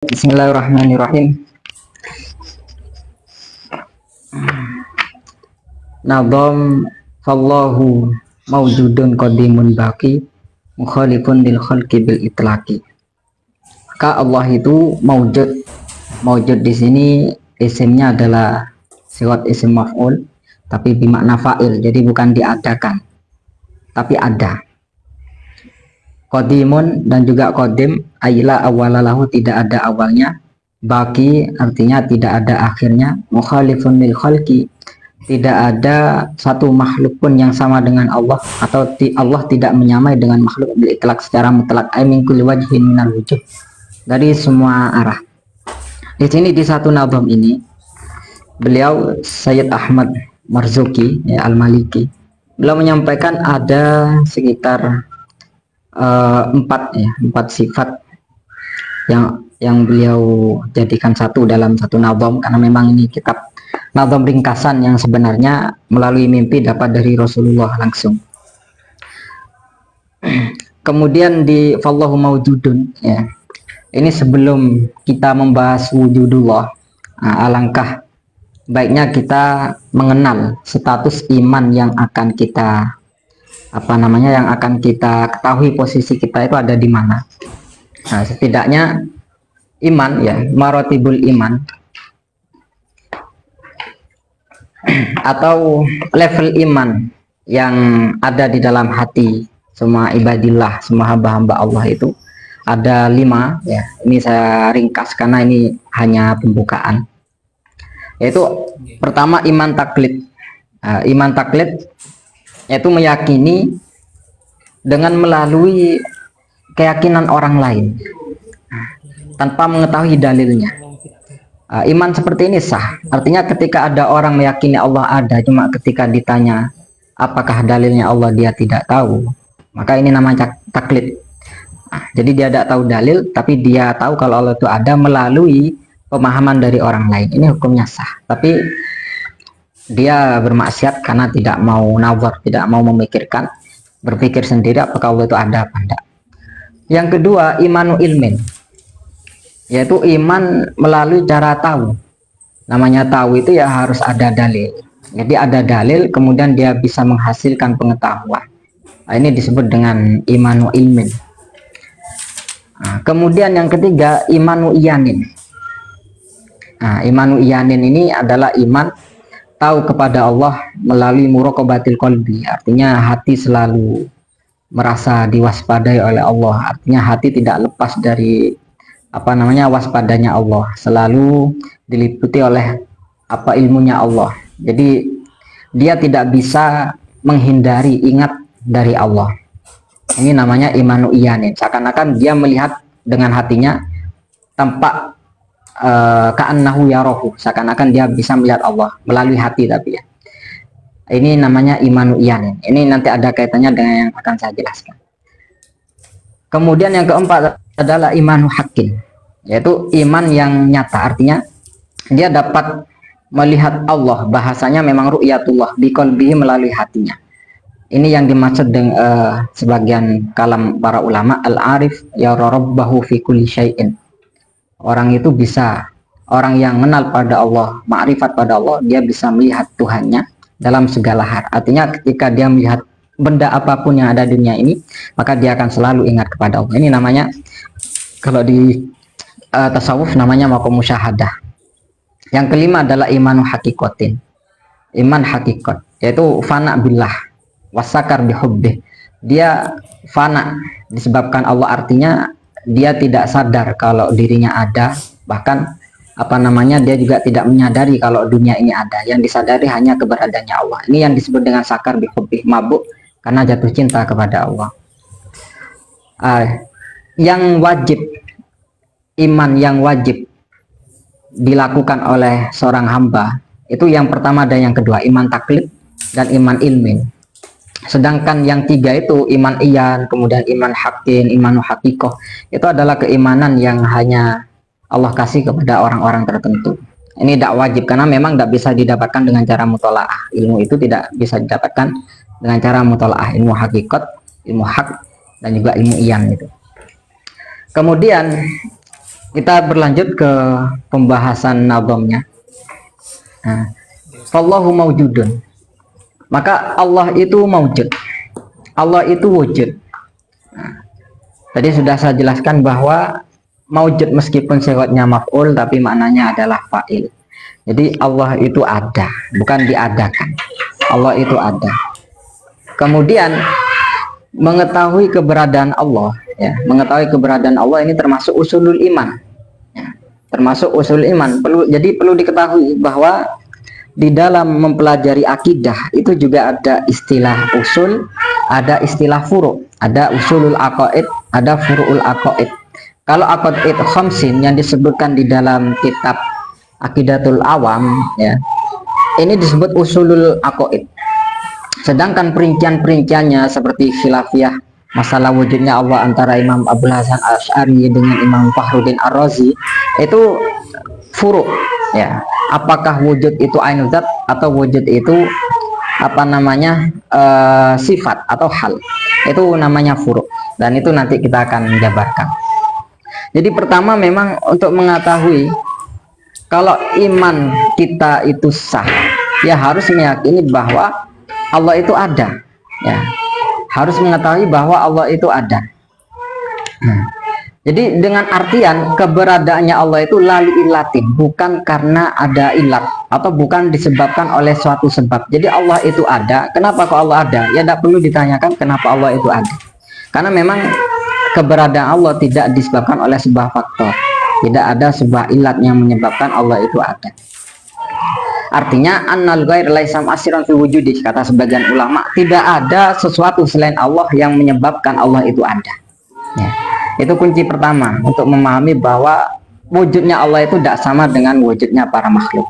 Bismillahirrahmanirrahim. Nadham fallahu mawjudun qadimun baqi mukhalifun lil khalqi bil itlaqi. Maka Allah itu mawjud. Mawjud di sini isimnya adalah siwat isim maf'ul tapi bimakna fa'il. Jadi bukan diadakan tapi ada. Qadimun dan juga qadim ayla awalalahu, tidak ada awalnya. Baki artinya tidak ada akhirnya. Mukhalifun lil khalqi, tidak ada satu makhluk pun yang sama dengan Allah, atau Allah tidak menyamai dengan makhluk bil itlaq secara mutlak, ay min kulli wajhin minal wujuh, dari semua arah. Di sini di satu nazam ini beliau Sayyid Ahmad Marzuki ya, Al-Maliki, beliau menyampaikan ada sekitar empat sifat yang beliau jadikan satu dalam satu nazam, karena memang ini kitab nazam ringkasan yang sebenarnya melalui mimpi dapat dari Rasulullah langsung. Kemudian di fallahu mawjudun ya, ini sebelum kita membahas wujudullah, alangkah baiknya kita mengenal status iman yang akan kita yang akan kita ketahui posisi kita itu ada di mana. Nah, setidaknya iman ya, maratibul iman atau level iman yang ada di dalam hati semua ibadillah, semua hamba-hamba Allah itu ada 5 ya. Ini saya ringkas karena ini hanya pembukaan. Yaitu pertama iman taklid. Iman taklid yaitu meyakini dengan melalui keyakinan orang lain tanpa mengetahui dalilnya. Iman seperti ini sah. Artinya ketika ada orang meyakini Allah ada, cuma ketika ditanya apakah dalilnya Allah dia tidak tahu, maka ini namanya taklid. Jadi dia tidak tahu dalil, tapi dia tahu kalau Allah itu ada melalui pemahaman dari orang lain. Ini hukumnya sah. Tapi dia bermaksiat karena tidak mau nazar, tidak mau memikirkan, berpikir sendiri apakah Allah itu ada apa enggak. Yang kedua imanu ilmin, yaitu iman melalui cara tahu. Namanya tahu itu ya harus ada dalil. Jadi ada dalil kemudian dia bisa menghasilkan pengetahuan. Ini disebut dengan imanu ilmin. Kemudian yang ketiga imanu iyanin. Imanu iyanin ini adalah iman tahu kepada Allah melalui muraqabatil qalbi, artinya hati selalu merasa diwaspadai oleh Allah, artinya hati tidak lepas dari waspadanya Allah, selalu diliputi oleh ilmunya Allah. Jadi dia tidak bisa menghindari ingat dari Allah. Ini namanya imanu iyanin, seakan-akan dia melihat dengan hatinya tampak ka'annahu yarahu, seakan-akan dia bisa melihat Allah melalui hati. Tapi ya, ini namanya imanu iyanin. Ini nanti ada kaitannya dengan yang akan saya jelaskan. Kemudian yang keempat adalah imanu haqqin, yaitu iman yang nyata, artinya dia dapat melihat Allah, bahasanya memang ru'yatullah biqalbihi, melalui hatinya. Ini yang dimaksud dengan sebagian kalam para ulama, al-arif yara rabbahu fi kulli syai'in. Orang itu bisa, orang yang mengenal pada Allah, ma'rifat pada Allah, dia bisa melihat Tuhannya dalam segala hal. Artinya ketika dia melihat benda apapun yang ada di dunia ini, maka dia akan selalu ingat kepada Allah. Ini namanya, kalau di tasawuf namanya maqam musyahadah. Yang kelima adalah imanu hakikotin. Iman hakikat, yaitu fana billah wasakar bihubbih. Dia fana disebabkan Allah, artinya dia tidak sadar kalau dirinya ada, bahkan dia juga tidak menyadari kalau dunia ini ada. Yang disadari hanya keberadaannya Allah. Ini yang disebut dengan sakar bihubbih, mabuk karena jatuh cinta kepada Allah. Yang wajib, iman yang wajib dilakukan oleh seorang hamba itu yang pertama dan yang kedua, iman taklid dan iman ilmin. Sedangkan yang tiga itu iman iyan, kemudian iman haqqin, imanu hakikoh, itu adalah keimanan yang hanya Allah kasih kepada orang-orang tertentu. Ini tidak wajib karena memang tidak bisa didapatkan dengan cara mutolaah. Ilmu itu tidak bisa didapatkan dengan cara mutolaah, ilmu hakikat, ilmu hak, dan juga ilmu iyan itu. Kemudian Kita berlanjut ke pembahasan nazamnya. Nah, Allahu maujudun. Maka Allah itu maujud. Allah itu wujud. Nah, tadi sudah saya jelaskan bahwa maujud meskipun sifatnya maf'ul tapi maknanya adalah fa'il. Jadi Allah itu ada, bukan diadakan. Allah itu ada. Kemudian mengetahui keberadaan Allah, ya, mengetahui keberadaan Allah ini termasuk usulul iman. Ya, termasuk usul iman. Jadi perlu diketahui bahwa di dalam mempelajari akidah itu juga ada istilah usul, ada istilah furu', ada usulul aqaid, ada furu'ul aqaid. Kalau aqaid khamsin yang disebutkan di dalam kitab Aqidatul Awam, ya, ini disebut usulul aqaid. Sedangkan perincian-perinciannya seperti khilafiyah masalah wujudnya Allah antara Imam Abdul Hasan Asy'ari dengan Imam Fakhruddin Ar-Razi itu furu', ya. Apakah wujud itu ainul zat atau wujud itu apa namanya sifat atau hal, itu namanya furu', dan itu nanti kita akan jabarkan. Jadi pertama memang untuk mengetahui kalau iman kita itu sah, ya harus meyakini bahwa Allah itu ada, ya, harus mengetahui bahwa Allah itu ada. Jadi dengan artian keberadaannya Allah itu lali ilatin, bukan karena ada ilat atau bukan disebabkan oleh suatu sebab. Jadi Allah itu ada. Kenapa kok Allah ada? Ya tidak perlu ditanyakan kenapa Allah itu ada. Karena memang keberadaan Allah tidak disebabkan oleh sebuah faktor. Tidak ada sebuah ilat yang menyebabkan Allah itu ada. Artinya annal ghair laisa asiran fi wujudi, kata sebagian ulama, tidak ada sesuatu selain Allah yang menyebabkan Allah itu ada. Ya. Itu kunci pertama untuk memahami bahwa wujudnya Allah itu tidak sama dengan wujudnya para makhluk.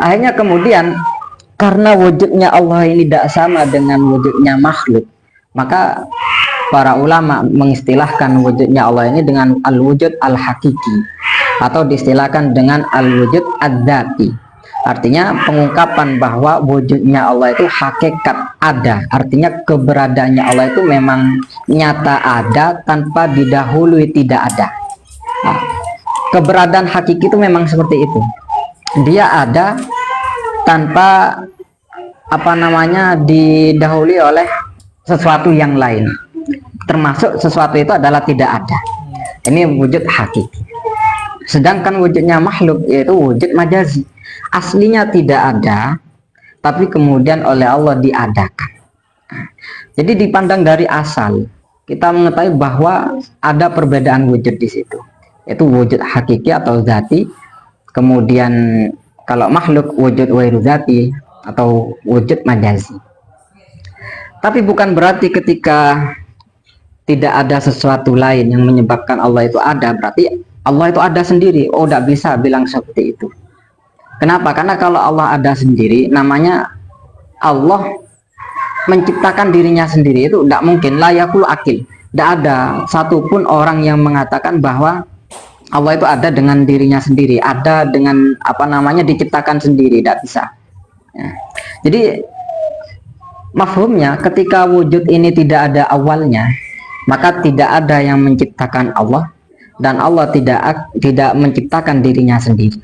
Akhirnya kemudian karena wujudnya Allah ini tidak sama dengan wujudnya makhluk, maka para ulama mengistilahkan wujudnya Allah ini dengan al-wujud al-hakiki atau diistilahkan dengan al-wujud ad-dzati. Artinya pengungkapan bahwa wujudnya Allah itu hakikat ada. Artinya keberadaannya Allah itu memang nyata ada tanpa didahului tidak ada. Nah, keberadaan hakiki itu memang seperti itu. Dia ada tanpa apa namanya didahului oleh sesuatu yang lain. Termasuk sesuatu itu adalah tidak ada. Ini wujud hakiki. Sedangkan wujudnya makhluk yaitu wujud majazi. Aslinya tidak ada, tapi kemudian oleh Allah diadakan. Jadi dipandang dari asal, kita mengetahui bahwa ada perbedaan wujud di situ, yaitu wujud hakiki atau zati. Kemudian kalau makhluk wujud wairu zati atau wujud majazi. Tapi bukan berarti ketika tidak ada sesuatu lain yang menyebabkan Allah itu ada, berarti Allah itu ada sendiri. Oh, tidak bisa bilang seperti itu. Kenapa? Karena kalau Allah ada sendiri, namanya Allah menciptakan dirinya sendiri, itu tidak mungkin. La yakul akil. Tidak ada satupun orang yang mengatakan bahwa Allah itu ada dengan dirinya sendiri, ada dengan apa namanya diciptakan sendiri, tidak bisa. Ya. Jadi mafhumnya ketika wujud ini tidak ada awalnya, maka tidak ada yang menciptakan Allah dan Allah tidak menciptakan dirinya sendiri.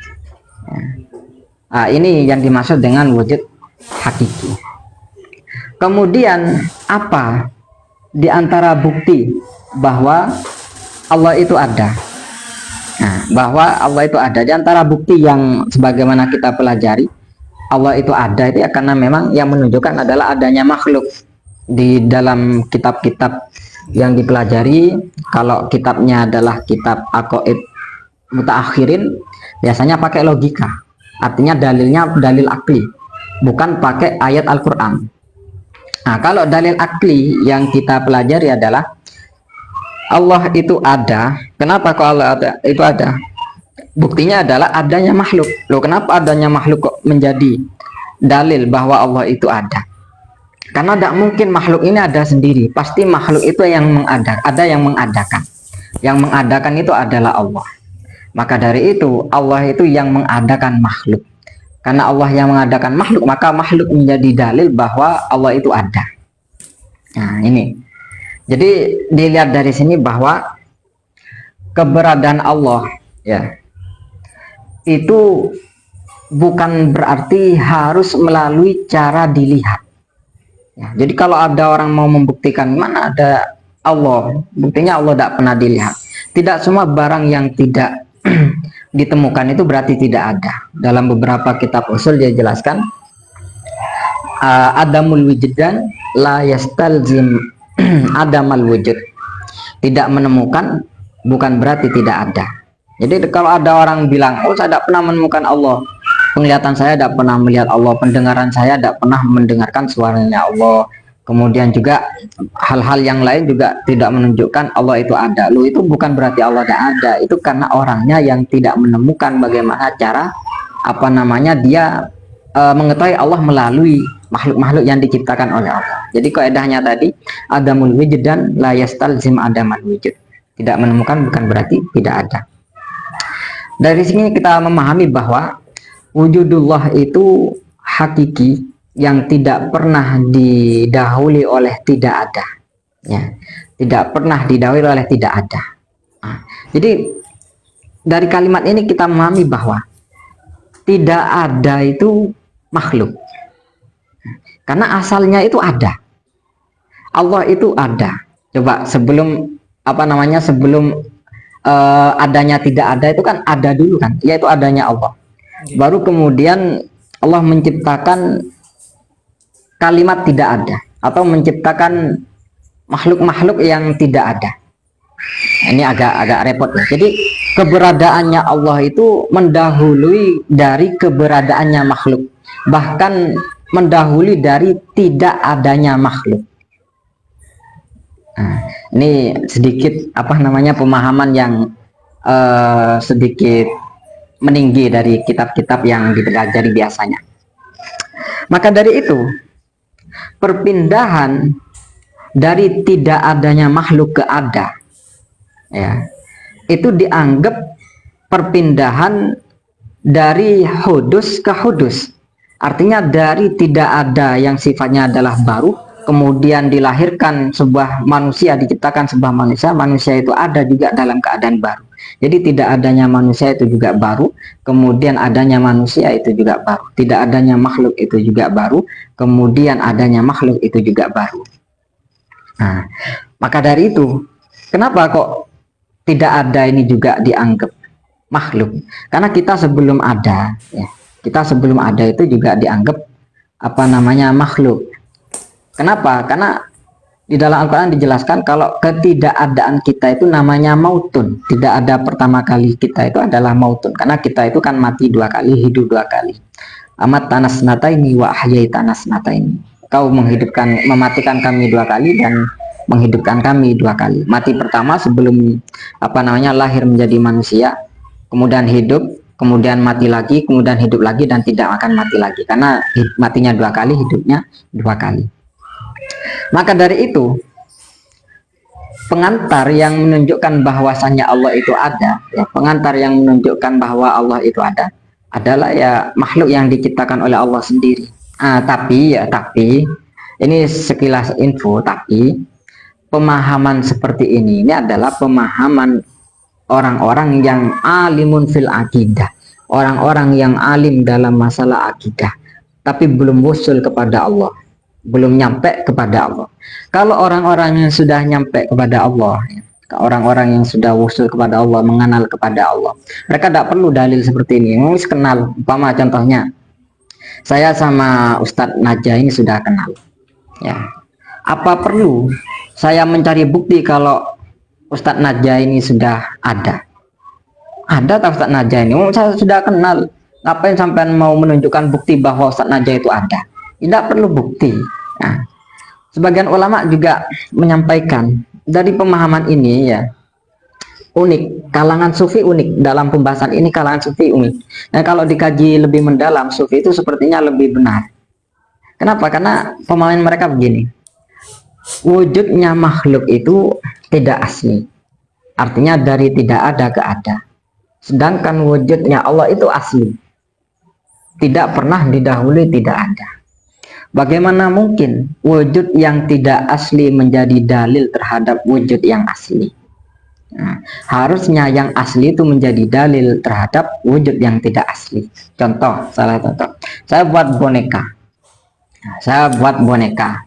Ya. Nah, ini yang dimaksud dengan wujud hakiki. Kemudian apa di antara bukti bahwa Allah itu ada? Nah, bahwa Allah itu ada di antara bukti yang sebagaimana kita pelajari Allah itu ada itu ya karena memang yang menunjukkan adalah adanya makhluk. Di dalam kitab-kitab yang dipelajari, kalau kitabnya adalah kitab aqaid mutaakhirin, biasanya pakai logika. Artinya dalilnya dalil akli, bukan pakai ayat Al-Quran. Nah, kalau dalil akli yang kita pelajari adalah Allah itu ada. Kenapa kok Allah ada? Itu ada. Buktinya adalah adanya makhluk. Loh, kenapa adanya makhluk kok menjadi dalil bahwa Allah itu ada? Karena tidak mungkin makhluk ini ada sendiri. Pasti makhluk itu yang mengadakan. Ada yang mengadakan. Yang mengadakan itu adalah Allah. Maka dari itu Allah itu yang mengadakan makhluk. Karena Allah yang mengadakan makhluk, maka makhluk menjadi dalil bahwa Allah itu ada. Nah, ini. Jadi dilihat dari sini bahwa keberadaan Allah ya itu bukan berarti harus melalui cara dilihat ya. Jadi kalau ada orang mau membuktikan mana ada Allah, buktinya Allah tidak pernah dilihat. Tidak semua barang yang tidak ditemukan itu berarti tidak ada. Dalam beberapa kitab usul dia jelaskan adamul wujudan la yastalzim adamal wujud. Tidak menemukan bukan berarti tidak ada. Jadi kalau ada orang bilang, oh saya tidak pernah menemukan Allah, penglihatan saya tidak pernah melihat Allah, pendengaran saya tidak pernah mendengarkan suaranya Allah, kemudian juga hal-hal yang lain juga tidak menunjukkan Allah itu ada. Lu itu bukan berarti Allah tidak ada, itu karena orangnya yang tidak menemukan bagaimana cara dia mengetahui Allah melalui makhluk-makhluk yang diciptakan oleh Allah. Jadi kaidahnya tadi adamul wujud dan la yastalzim adamal wujud. Tidak menemukan bukan berarti tidak ada. Dari sini kita memahami bahwa wujudullah itu hakiki yang tidak pernah didahului oleh tidak ada ya, tidak pernah didahului oleh tidak ada. Jadi dari kalimat ini kita memahami bahwa tidak ada itu makhluk karena asalnya itu ada. Allah itu ada. Coba sebelum sebelum adanya tidak ada itu kan ada dulu kan, yaitu adanya Allah. Baru kemudian Allah menciptakan kalimat tidak ada atau menciptakan makhluk-makhluk yang tidak ada. Ini agak repot ya. Jadi keberadaannya Allah itu mendahului dari keberadaannya makhluk, bahkan mendahului dari tidak adanya makhluk. Nah, ini sedikit pemahaman yang sedikit meninggi dari kitab-kitab yang dipelajari biasanya. Maka dari itu perpindahan dari tidak adanya makhluk ke ada ya, itu dianggap perpindahan dari hudus ke hudus. Artinya dari tidak ada yang sifatnya adalah baru, kemudian dilahirkan sebuah manusia, diciptakan sebuah manusia itu ada juga dalam keadaan baru. Jadi tidak adanya manusia itu juga baru, kemudian adanya manusia itu juga baru. Tidak adanya makhluk itu juga baru, kemudian adanya makhluk itu juga baru. Nah, maka dari itu, kenapa kok tidak ada ini juga dianggap makhluk? Karena kita sebelum ada, ya, kita sebelum ada itu juga dianggap makhluk. Kenapa? Karena di dalam Al-Quran dijelaskan kalau ketidakadaan kita itu namanya mautun. Tidak ada pertama kali kita itu adalah mautun. Karena kita itu kan mati dua kali, hidup dua kali. Amat tanas nataini wa ahyai tanas nataini. Kau mematikan kami dua kali dan menghidupkan kami dua kali. Mati pertama sebelum lahir menjadi manusia, kemudian hidup, kemudian mati lagi, kemudian hidup lagi dan tidak akan mati lagi. Karena matinya dua kali, hidupnya dua kali. Maka dari itu pengantar yang menunjukkan bahwasannya Allah itu ada, ya, pengantar yang menunjukkan bahwa Allah itu ada adalah ya makhluk yang diciptakan oleh Allah sendiri. Tapi ini sekilas info, tapi pemahaman seperti ini adalah pemahaman orang-orang yang alimun fil akidah, orang-orang yang alim dalam masalah akidah, tapi belum wusul kepada Allah, belum nyampe kepada Allah. Kalau orang-orang yang sudah nyampe kepada Allah, orang-orang yang sudah wusul kepada Allah, mengenal kepada Allah, mereka tidak perlu dalil seperti ini. Mungkin kenal, umpama contohnya saya sama Ustadz Najah ini sudah kenal ya, apa perlu saya mencari bukti kalau Ustadz Najah ini sudah ada tak Ustadz Najah ini? Saya sudah kenal, ngapain sampai mau menunjukkan bukti bahwa Ustadz Najah itu ada? Tidak perlu bukti. Nah, sebagian ulama juga menyampaikan dari pemahaman ini ya, unik, kalangan sufi unik dalam pembahasan ini, kalangan sufi unik. Nah, kalau dikaji lebih mendalam, sufi itu sepertinya lebih benar. Kenapa? Karena pemahaman mereka begini, wujudnya makhluk itu tidak asli, artinya dari tidak ada ke ada. Sedangkan wujudnya Allah itu asli, tidak pernah didahului tidak ada. Bagaimana mungkin wujud yang tidak asli menjadi dalil terhadap wujud yang asli? Nah, harusnya yang asli itu menjadi dalil terhadap wujud yang tidak asli. Contoh, salah contoh, saya buat boneka. Nah, saya buat boneka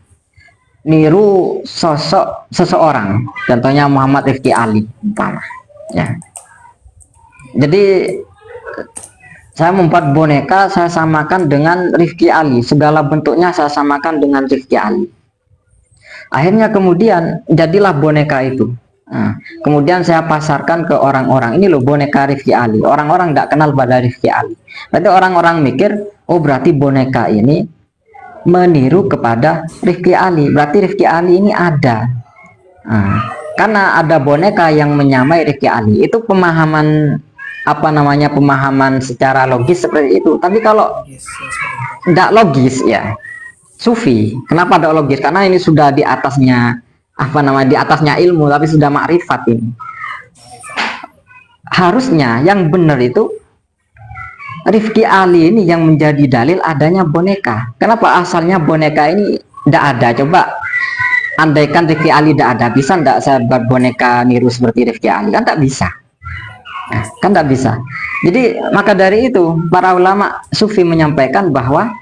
niru sosok seseorang, contohnya Muhammad Rifki Ali umpama, ya. Jadi saya membuat boneka, saya samakan dengan Rifki Ali, segala bentuknya saya samakan dengan Rifki Ali. Akhirnya kemudian jadilah boneka itu. Nah, kemudian saya pasarkan ke orang-orang, ini loh boneka Rifki Ali. Orang-orang tidak kenal pada Rifki Ali. Berarti orang-orang mikir, oh berarti boneka ini meniru kepada Rifki Ali. Berarti Rifki Ali ini ada. Nah, karena ada boneka yang menyamai Rifki Ali, itu pemahaman apa namanya, pemahaman secara logis seperti itu. Tapi kalau tidak logis ya sufi. Kenapa tidak logis? Karena ini sudah di atasnya apa namanya, di atasnya ilmu, tapi sudah makrifat ini. Harusnya yang benar itu Rifki Ali ini yang menjadi dalil adanya boneka. Kenapa asalnya boneka ini tidak ada? Coba andaikan Rifki Ali tidak ada, bisa tidak saya buat boneka niru seperti Rifki Ali? Kan tidak bisa. Nah, kan tidak bisa. Jadi maka dari itu para ulama sufi menyampaikan bahwa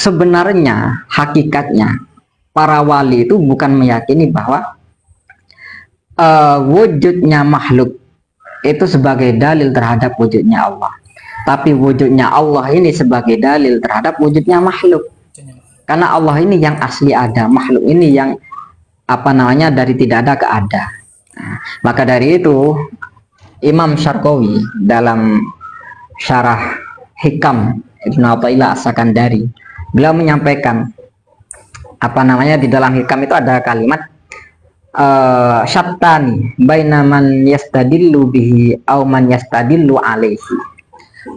sebenarnya hakikatnya para wali itu bukan meyakini bahwa wujudnya makhluk itu sebagai dalil terhadap wujudnya Allah, tapi wujudnya Allah ini sebagai dalil terhadap wujudnya makhluk. Karena Allah ini yang asli ada, makhluk ini yang apa namanya, dari tidak ada ke ada. Nah, maka dari itu Imam Syarqawi dalam syarah Hikam Ibnu Athaillah As-Sakandari, beliau menyampaikan apa namanya, di dalam Hikam itu ada kalimat syattani baina man yastadillu bihi aw man yastadillu alaihi.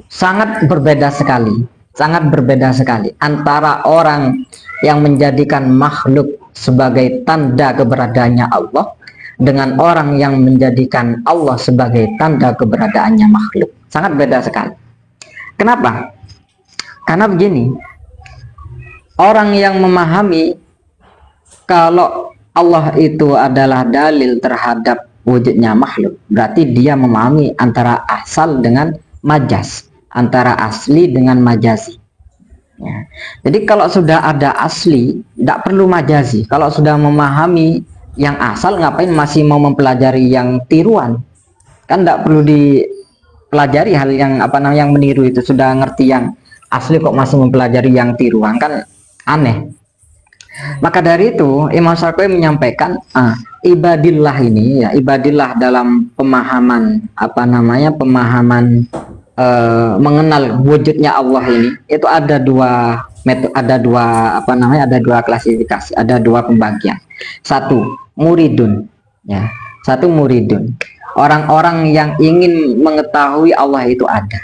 Sangat berbeda sekali antara orang yang menjadikan makhluk sebagai tanda keberadaannya Allah dengan orang yang menjadikan Allah sebagai tanda keberadaannya makhluk. Sangat beda sekali. Kenapa? Karena begini, orang yang memahami kalau Allah itu adalah dalil terhadap wujudnya makhluk, berarti dia memahami antara asal dengan majaz, antara asli dengan majazi. Ya. Jadi kalau sudah ada asli, tidak perlu majazi. Kalau sudah memahami yang asal, ngapain masih mau mempelajari yang tiruan? Kan tidak perlu dipelajari hal yang apa namanya, yang meniru itu. Sudah ngerti yang asli kok masih mempelajari yang tiruan, kan aneh. Maka dari itu Imam Syarqawi menyampaikan ibadillah ini ya, ibadillah dalam pemahaman apa namanya, pemahaman mengenal wujudnya Allah ini, itu ada dua metode, ada dua apa namanya, ada dua klasifikasi, ada dua pembagian. Satu muridun ya, satu muridun, orang-orang yang ingin mengetahui Allah itu ada,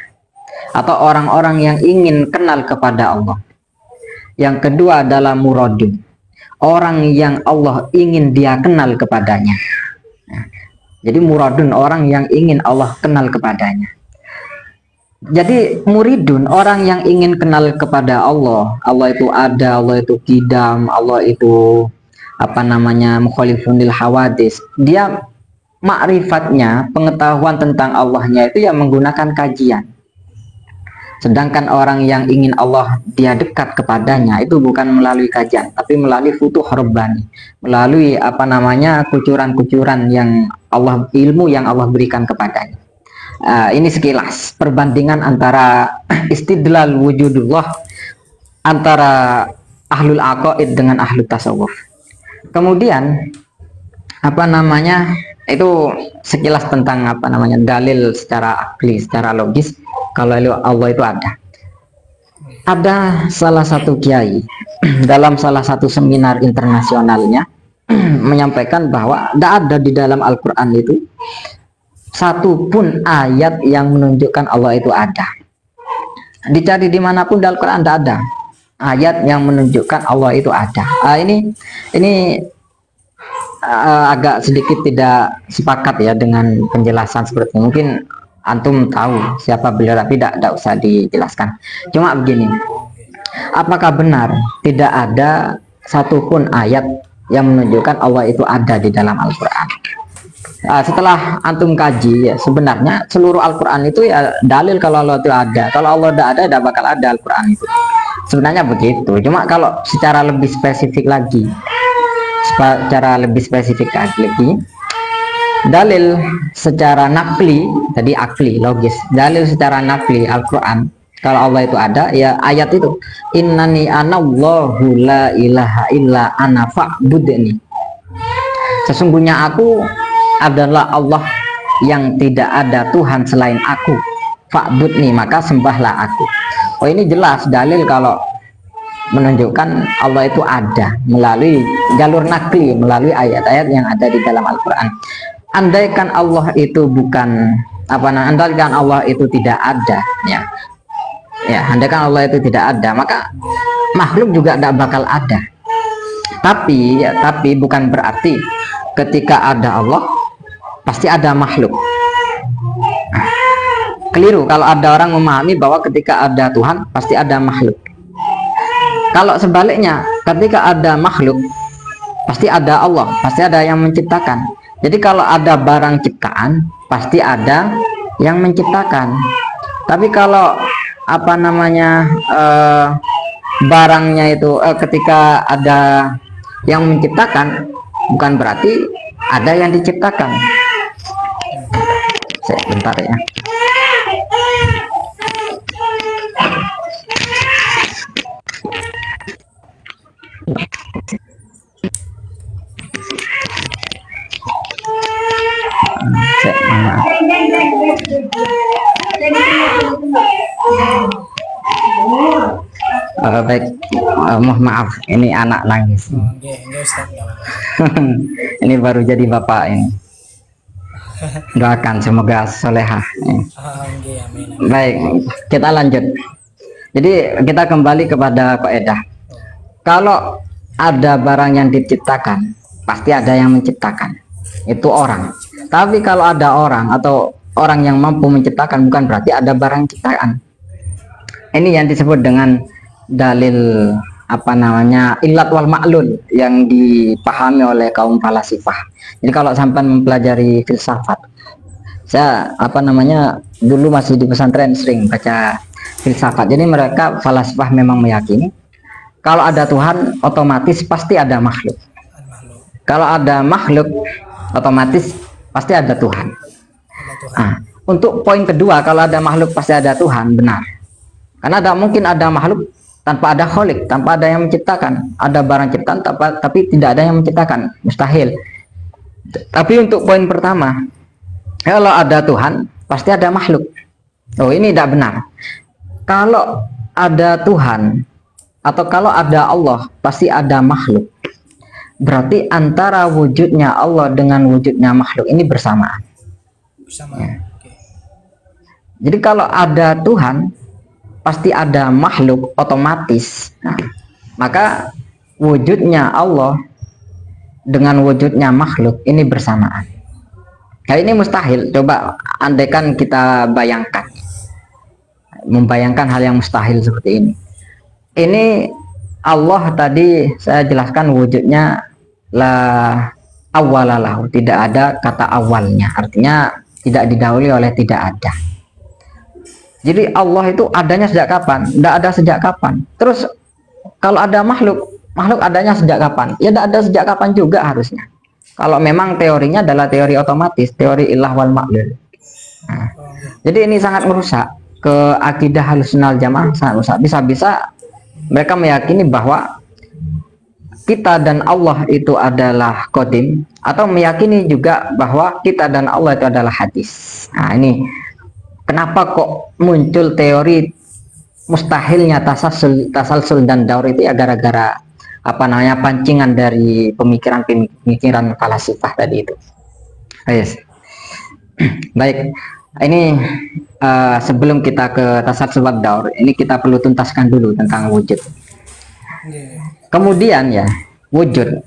atau orang-orang yang ingin kenal kepada Allah. Yang kedua adalah muradun, orang yang Allah ingin dia kenal kepadanya. Nah, jadi muradun, orang yang ingin Allah kenal kepadanya. Jadi muridun, orang yang ingin kenal kepada Allah. Allah itu ada, Allah itu qidam, Allah itu apa namanya, mukhalifunil hawadis. Dia makrifatnya, pengetahuan tentang Allahnya itu yang menggunakan kajian. Sedangkan orang yang ingin Allah dia dekat kepadanya itu bukan melalui kajian, tapi melalui futuh rabbani, melalui apa namanya, kucuran-kucuran yang Allah, ilmu yang Allah berikan kepadanya. Ini sekilas perbandingan antara istidlal wujudullah antara ahlul aqaid dengan ahlul tasawuf. Kemudian apa namanya, itu sekilas tentang apa namanya, dalil secara akli, secara logis kalau Allah itu ada. Ada salah satu kiai dalam salah satu seminar internasionalnya menyampaikan bahwa tidak ada di dalam Al-Quran itu satu pun ayat yang menunjukkan Allah itu ada. Dicari dimanapun di Al-Quran tidak ada ayat yang menunjukkan Allah itu ada. Ini agak sedikit tidak sepakat ya dengan penjelasan seperti ini. Mungkin antum tahu siapa beliau, tapi tidak usah dijelaskan. Cuma begini, apakah benar tidak ada satupun ayat yang menunjukkan Allah itu ada di dalam Al-Quran? Setelah antum kaji ya, sebenarnya seluruh Al-Quran itu ya dalil kalau Allah itu ada. Kalau Allah tidak bakal ada Al-Quran itu. Sebenarnya begitu. Cuma kalau secara lebih spesifik lagi, dalil secara nakli, tadi akli, logis. Dalil secara nakli Al-Quran, kalau Allah itu ada, ya ayat itu. Innani anallahu la ilaha illa ana fa'budni. Sesungguhnya aku adalah Allah yang tidak ada Tuhan selain aku. Fa'budni, maka sembahlah aku. Oh, ini jelas dalil kalau menunjukkan Allah itu ada melalui jalur nakli, melalui ayat-ayat yang ada di dalam Al-Quran. Andaikan Allah itu bukan andaikan Allah itu tidak ada, andaikan Allah itu tidak ada, maka makhluk juga tidak bakal ada. Tapi bukan berarti ketika ada Allah pasti ada makhluk. Keliru kalau ada orang memahami bahwa ketika ada Tuhan pasti ada makhluk. Kalau sebaliknya, ketika ada makhluk pasti ada Allah, pasti ada yang menciptakan. Jadi kalau ada barang ciptaan pasti ada yang menciptakan. Tapi kalau barangnya itu ketika ada yang menciptakan, bukan berarti ada yang diciptakan. Bentar ya. Baik, mohon maaf, ini anak nangis. Ini baru jadi bapak ini. Doakan semoga solehah. Baik, kita lanjut. Jadi kita kembali kepada kaidah. Kalau ada barang yang diciptakan, pasti ada yang menciptakan. Itu orang. Tapi kalau ada orang atau orang yang mampu menciptakan, bukan berarti ada barang ciptaan. Ini yang disebut dengan dalil ilat wal ma'lul yang dipahami oleh kaum falasifah. Jadi kalau sampai mempelajari filsafat, saya dulu masih di pesantren sering baca filsafat. Jadi mereka falasifah memang meyakini kalau ada Tuhan otomatis pasti ada makhluk. Kalau ada makhluk otomatis pasti ada Tuhan. Untuk poin kedua, kalau ada makhluk pasti ada Tuhan, benar. Karena tidak mungkin ada makhluk tanpa ada kholik, tanpa ada yang menciptakan. Ada barang ciptaan tapi tidak ada yang menciptakan, mustahil. Tapi untuk poin pertama, kalau ada Tuhan pasti ada makhluk. Oh, ini tidak benar. Kalau ada Tuhan atau kalau ada Allah pasti ada makhluk. Berarti antara wujudnya Allah dengan wujudnya makhluk ini bersamaan. Ya. Jadi kalau ada Tuhan pasti ada makhluk otomatis. Maka wujudnya Allah dengan wujudnya makhluk ini bersamaan. Nah, ini mustahil. Coba andaikan kita membayangkan hal yang mustahil seperti ini. Ini Allah tadi saya jelaskan wujudnya la awwalalahu, tidak ada kata awalnya, artinya tidak didahului oleh tidak ada. Jadi Allah itu adanya sejak kapan? Tidak ada sejak kapan. Terus kalau ada makhluk adanya sejak kapan? Ya tidak ada sejak kapan juga harusnya. Kalau memang teorinya adalah teori otomatis, teori ilah wal ma'lul. Jadi ini sangat merusak ke akidah Ahlussunnah wal Jamaah, sangat merusak. Bisa-bisa mereka meyakini bahwa kita dan Allah itu adalah qadim, atau meyakini juga bahwa kita dan Allah itu adalah hadis. Nah, ini kenapa kok muncul teori mustahilnya tasalsul dan daur itu ya gara-gara pancingan dari pemikiran falasifah tadi itu. Yes. Baik, ini sebelum kita ke tasalsul dan daur, ini kita perlu tuntaskan dulu tentang wujud. Kemudian ya wujud.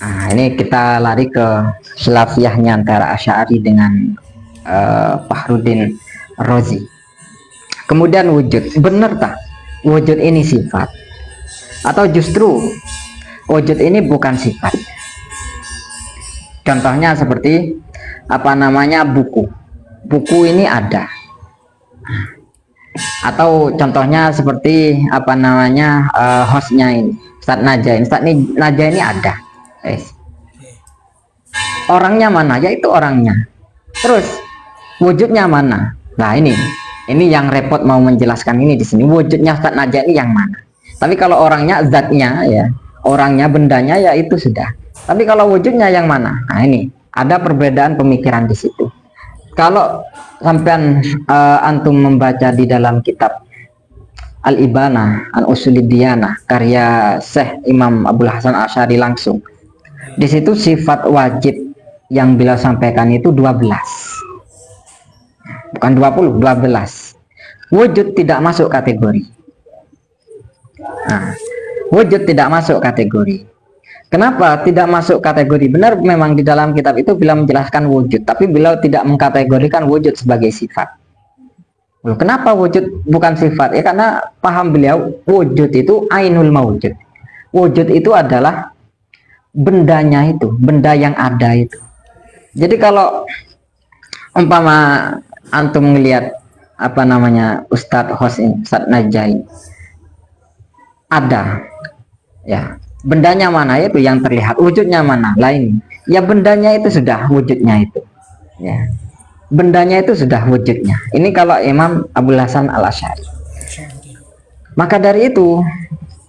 Nah, ini kita lari ke khilafiyahnya antara Asy'ari dengan Fakhruddin Razi. Kemudian wujud, benar tak wujud ini sifat atau justru wujud ini bukan sifat? Contohnya seperti apa namanya buku ini ada, atau contohnya seperti apa namanya hostnya ini Ustadz Naja ini ada, orangnya mana, yaitu orangnya. Terus wujudnya mana? Nah ini yang repot mau menjelaskan ini di sini, wujudnya Ustadz Naja ini yang mana. Tapi kalau orangnya, zatnya ya, orangnya, bendanya ya itu sudah. Tapi kalau wujudnya yang mana? Nah ini ada perbedaan pemikiran di situ. Kalau sampean antum membaca di dalam kitab Al-Ibanah An Usulid Diyanah karya Syekh Imam Abdul Hasan Asy'ari langsung, di situ sifat wajib yang beliau sampaikan itu 12, bukan 20, 12. Wujud tidak masuk kategori. Nah, wujud tidak masuk kategori. Kenapa tidak masuk kategori? Benar, memang di dalam kitab itu beliau menjelaskan wujud, tapi beliau tidak mengkategorikan wujud sebagai sifat. Loh, kenapa wujud bukan sifat? Ya karena paham beliau wujud itu ainul mawujud. Wujud itu adalah bendanya itu, benda yang ada itu. Jadi kalau umpama antum melihat apa namanya Ustadz Hosin, Ustadz Najai ada, ya bendanya mana itu yang terlihat, wujudnya mana lain. Ya bendanya itu sudah wujudnya itu, ya bendanya itu sudah wujudnya. Ini kalau Imam Abdul Hasan Al Asy'ari. Maka dari itu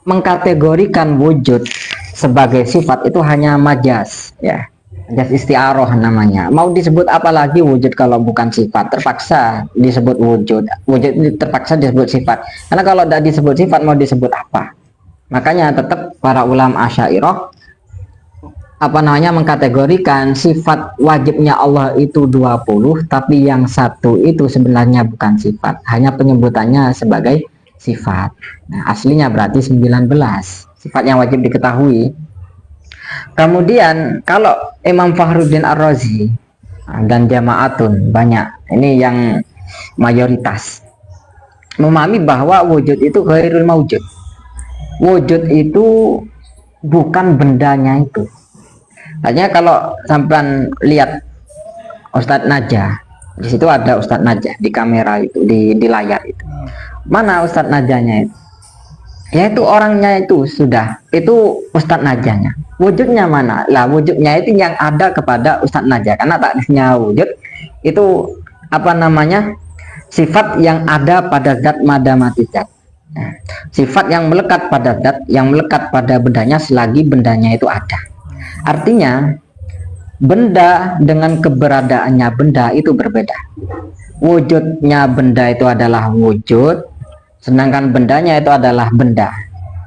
mengkategorikan wujud sebagai sifat itu hanya majas, ya majas isti'aroh namanya. Mau disebut apa lagi wujud kalau bukan sifat? Terpaksa disebut wujud. Wujud terpaksa disebut sifat. Karena kalau tidak disebut sifat mau disebut apa? Makanya tetap para ulama Asy'ariyah apa namanya mengkategorikan sifat wajibnya Allah itu 20, tapi yang satu itu sebenarnya bukan sifat, hanya penyebutannya sebagai sifat. Nah, aslinya berarti 19 sifat yang wajib diketahui. Kemudian kalau Imam Fakhruddin Ar-Razi dan jamaatun banyak, ini yang mayoritas memahami bahwa wujud itu ghairul maujud. Wujud itu bukan bendanya itu. Hanya kalau sampean lihat Ustadz Najah, di situ ada Ustadz Najah di kamera itu, di layar itu. Mana Ustadz Najahnya itu? Yaitu orangnya itu sudah, itu Ustadz Najahnya. Wujudnya mana? Lah wujudnya itu yang ada kepada Ustadz Najah. Karena takdisnya wujud itu apa namanya? Sifat yang ada pada zat madamati zat. Nah, sifat yang melekat pada zat, yang melekat pada bendanya selagi bendanya itu ada. Artinya benda dengan keberadaannya benda itu berbeda. Wujudnya benda itu adalah wujud, sedangkan bendanya itu adalah benda.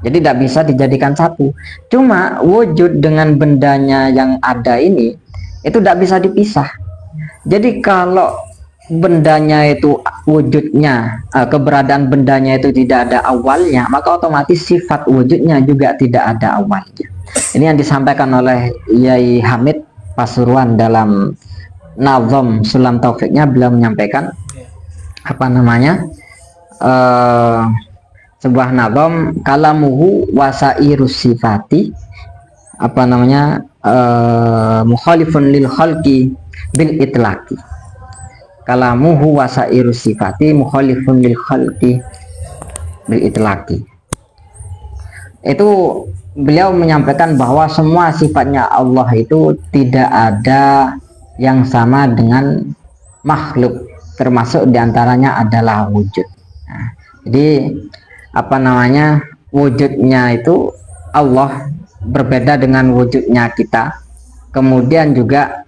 Jadi tidak bisa dijadikan satu. Cuma wujud dengan bendanya yang ada ini itu tidak bisa dipisah. Jadi kalau bendanya itu wujudnya, keberadaan bendanya itu tidak ada awalnya, maka otomatis sifat wujudnya juga tidak ada awalnya. Ini yang disampaikan oleh Yai Hamid Pasuruan dalam Nazam Sulam Taufiknya. Beliau menyampaikan apa namanya sebuah nazam kalamuhu wasairus sifati apa namanya mukhalifun lil khalqi bil itlaqi. Kalamuhu wasairus sifati mukhalifun lil khalqi bil itlaqi. Itu beliau menyampaikan bahwa semua sifatnya Allah itu tidak ada yang sama dengan makhluk, termasuk diantaranya adalah wujud. Nah, jadi apa namanya wujudnya itu Allah berbeda dengan wujudnya kita. Kemudian juga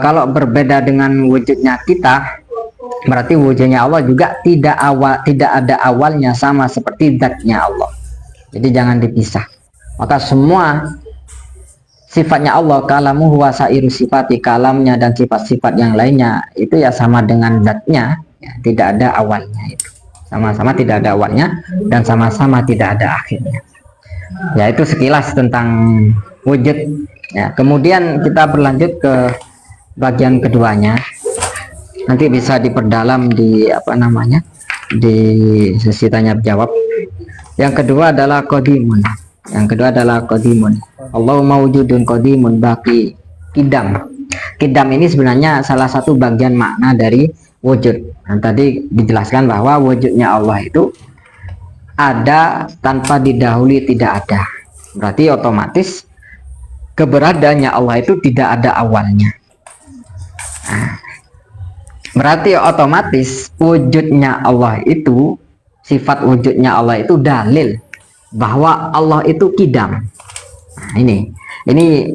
kalau berbeda dengan wujudnya kita, berarti wujudnya Allah juga tidak ada awalnya sama seperti zatnya Allah. Jadi jangan dipisah. Maka semua sifatnya Allah, kalamuhu wasairu sifati, kalamnya dan sifat-sifat yang lainnya itu ya sama dengan zatnya, ya, tidak ada awalnya itu. Sama-sama tidak ada awalnya dan sama-sama tidak ada akhirnya. Ya itu sekilas tentang wujud. Ya, kemudian kita berlanjut ke bagian keduanya. Nanti bisa diperdalam di apa namanya? Di sesi tanya jawab. Yang kedua adalah qadimun. Yang kedua adalah qadimun. Allahu mawjudun qadimun baqi, idam. Kidam ini sebenarnya salah satu bagian makna dari wujud. Nah, tadi dijelaskan bahwa wujudnya Allah itu ada tanpa didahului tidak ada. Berarti otomatis keberadaannya Allah itu tidak ada awalnya. Nah, berarti otomatis wujudnya Allah itu, sifat wujudnya Allah itu dalil bahwa Allah itu kidam. Nah, ini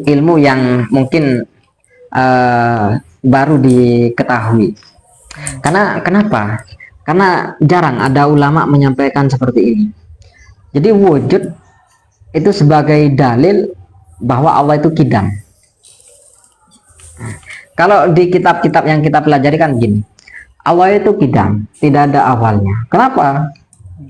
ilmu yang mungkin baru diketahui. Karena kenapa? Karena jarang ada ulama menyampaikan seperti ini. Jadi wujud itu sebagai dalil bahwa Allah itu kidam. Nah, kalau di kitab-kitab yang kita pelajari kan gini, Allah itu kidam, tidak ada awalnya. Kenapa?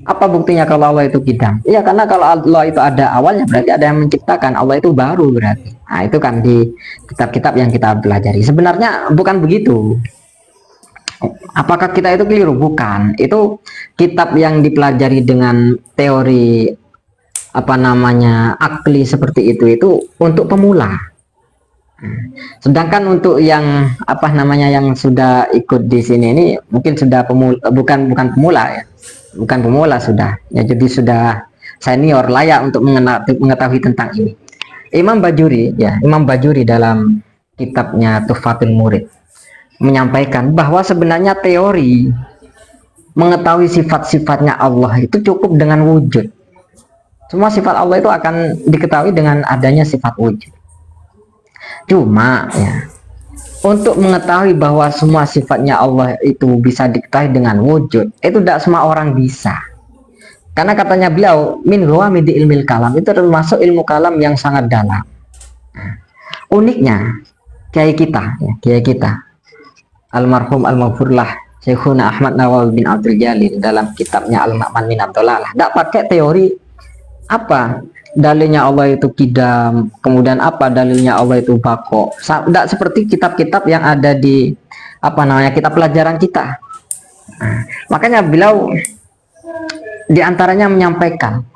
Apa buktinya kalau Allah itu kidam? Iya, karena kalau Allah itu ada awalnya, berarti ada yang menciptakan. Allah itu baru berarti. Nah, itu kan di kitab-kitab yang kita pelajari. Sebenarnya bukan begitu. Apakah kita itu keliru? Bukan. Itu kitab yang dipelajari dengan teori akli seperti itu untuk pemula. Sedangkan untuk yang yang sudah ikut di sini ini mungkin sudah pemula, bukan pemula ya. Bukan pemula sudah. Ya, jadi sudah senior, layak untuk mengetahui tentang ini. Imam Bajuri dalam kitabnya Tuhfatul Murid menyampaikan bahwa sebenarnya teori mengetahui sifat-sifatnya Allah itu cukup dengan wujud. Semua sifat Allah itu akan diketahui dengan adanya sifat wujud. Cuma ya, untuk mengetahui bahwa semua sifatnya Allah itu bisa diketahui dengan wujud, itu tidak semua orang bisa. Karena katanya beliau, min ghamidi ilmil kalam, itu termasuk ilmu kalam yang sangat dalam. Nah, uniknya kiai kita almarhum al-maghfurlah Syekhuna Ahmad Nawawi bin Abdul Jalil dalam kitabnya Al-Ma'man min Ad-Dhalalah tidak pakai teori apa dalilnya Allah itu kidam, kemudian apa dalilnya Allah itu bako. Tidak seperti kitab-kitab yang ada di kitab pelajaran kita. Nah, makanya beliau diantaranya menyampaikan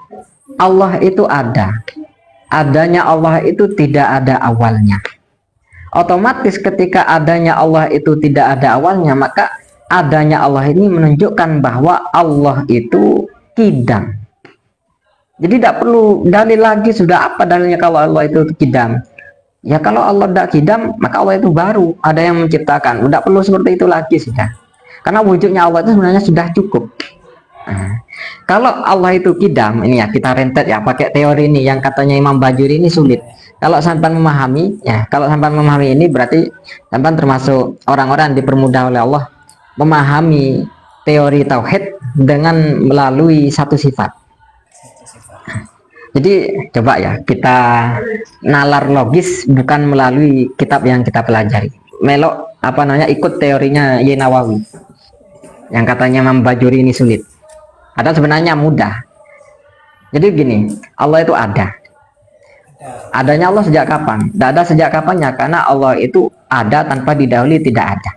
Allah itu ada, adanya Allah itu tidak ada awalnya. Otomatis ketika adanya Allah itu tidak ada awalnya, maka adanya Allah ini menunjukkan bahwa Allah itu kidam. Jadi tidak perlu dalil lagi, sudah apa dalilnya kalau Allah itu kidam? Ya kalau Allah tidak kidam, maka Allah itu baru, ada yang menciptakan. Tidak perlu seperti itu lagi sudah. Karena wujudnya Allah itu sebenarnya sudah cukup. Nah, kalau Allah itu kidam, ini ya kita rentet ya pakai teori ini yang katanya Imam Bajuri ini sulit. Kalau sampai memahami, ini berarti sampai termasuk orang-orang dipermudah oleh Allah memahami teori tauhid dengan melalui satu sifat. Jadi coba ya kita nalar logis bukan melalui kitab yang kita pelajari. Melok ikut teorinya Nawawi yang katanya Imam Bajuri ini sulit. Ada sebenarnya mudah. Jadi gini, Allah itu ada. Adanya Allah sejak kapan? Tidak ada sejak kapannya, karena Allah itu ada tanpa didahului tidak ada.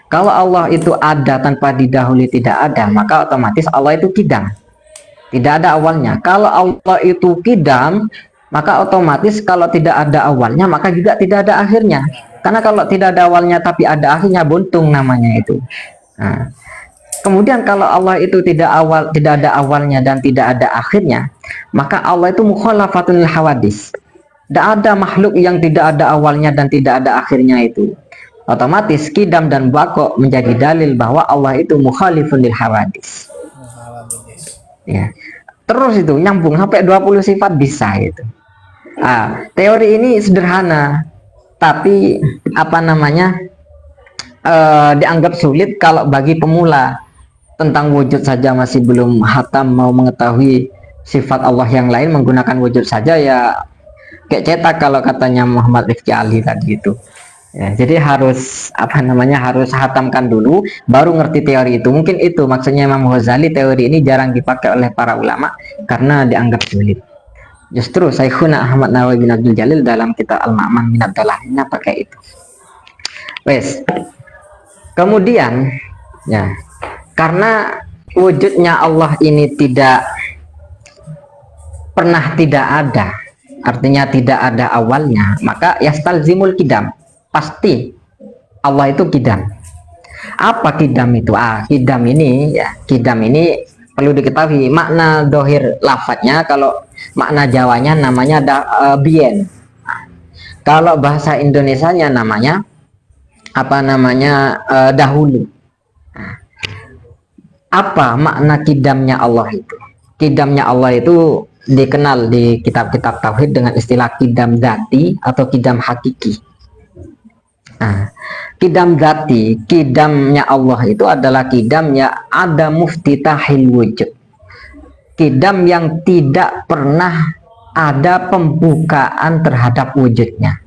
Kalau Allah itu ada tanpa didahului tidak ada, maka otomatis Allah itu kidam. Tidak ada awalnya. Kalau Allah itu kidam, maka otomatis kalau tidak ada awalnya, maka juga tidak ada akhirnya. Karena kalau tidak ada awalnya tapi ada akhirnya, buntung namanya itu. Nah, kemudian kalau Allah itu tidak ada awalnya dan tidak ada akhirnya, maka Allah itu mukhalafatun lil hawadis. Tidak ada makhluk yang tidak ada awalnya dan tidak ada akhirnya itu. Otomatis kidam dan bako menjadi dalil bahwa Allah itu mukhalifun lil hawadis. Ya. Terus itu nyambung sampai 20 sifat bisa itu. Teori ini sederhana, tapi dianggap sulit kalau bagi pemula. Tentang wujud saja masih belum hatam, mau mengetahui sifat Allah yang lain menggunakan wujud saja ya kayak cetak kalau katanya Muhammad Rifki Ali tadi itu. Ya, jadi harus harus hatamkan dulu baru ngerti teori itu. Mungkin itu maksudnya Imam Ghazali, teori ini jarang dipakai oleh para ulama karena dianggap sulit. Justru Syekhuna Ahmad Nawawi bin Abdul Jalil dalam kitab Al-Ma'man min Ad-Dhalalah pakai itu. Wes. Kemudian ya, karena wujudnya Allah ini tidak pernah tidak ada, artinya tidak ada awalnya, maka yastalzimul kidam, pasti Allah itu kidam. Apa kidam itu? Kidam ini ya, kidam ini perlu diketahui makna dohir lafadznya. Kalau makna Jawanya namanya bien. Kalau bahasa Indonesianya namanya apa namanya? Dahulu. Apa makna kidamnya Allah itu? Kidamnya Allah itu dikenal di kitab-kitab tauhid dengan istilah kidam dzati atau kidam hakiki. Kidam dzati, kidamnya Allah itu adalah kidamnya ada muftitahil wujud. Kidam yang tidak pernah ada pembukaan terhadap wujudnya.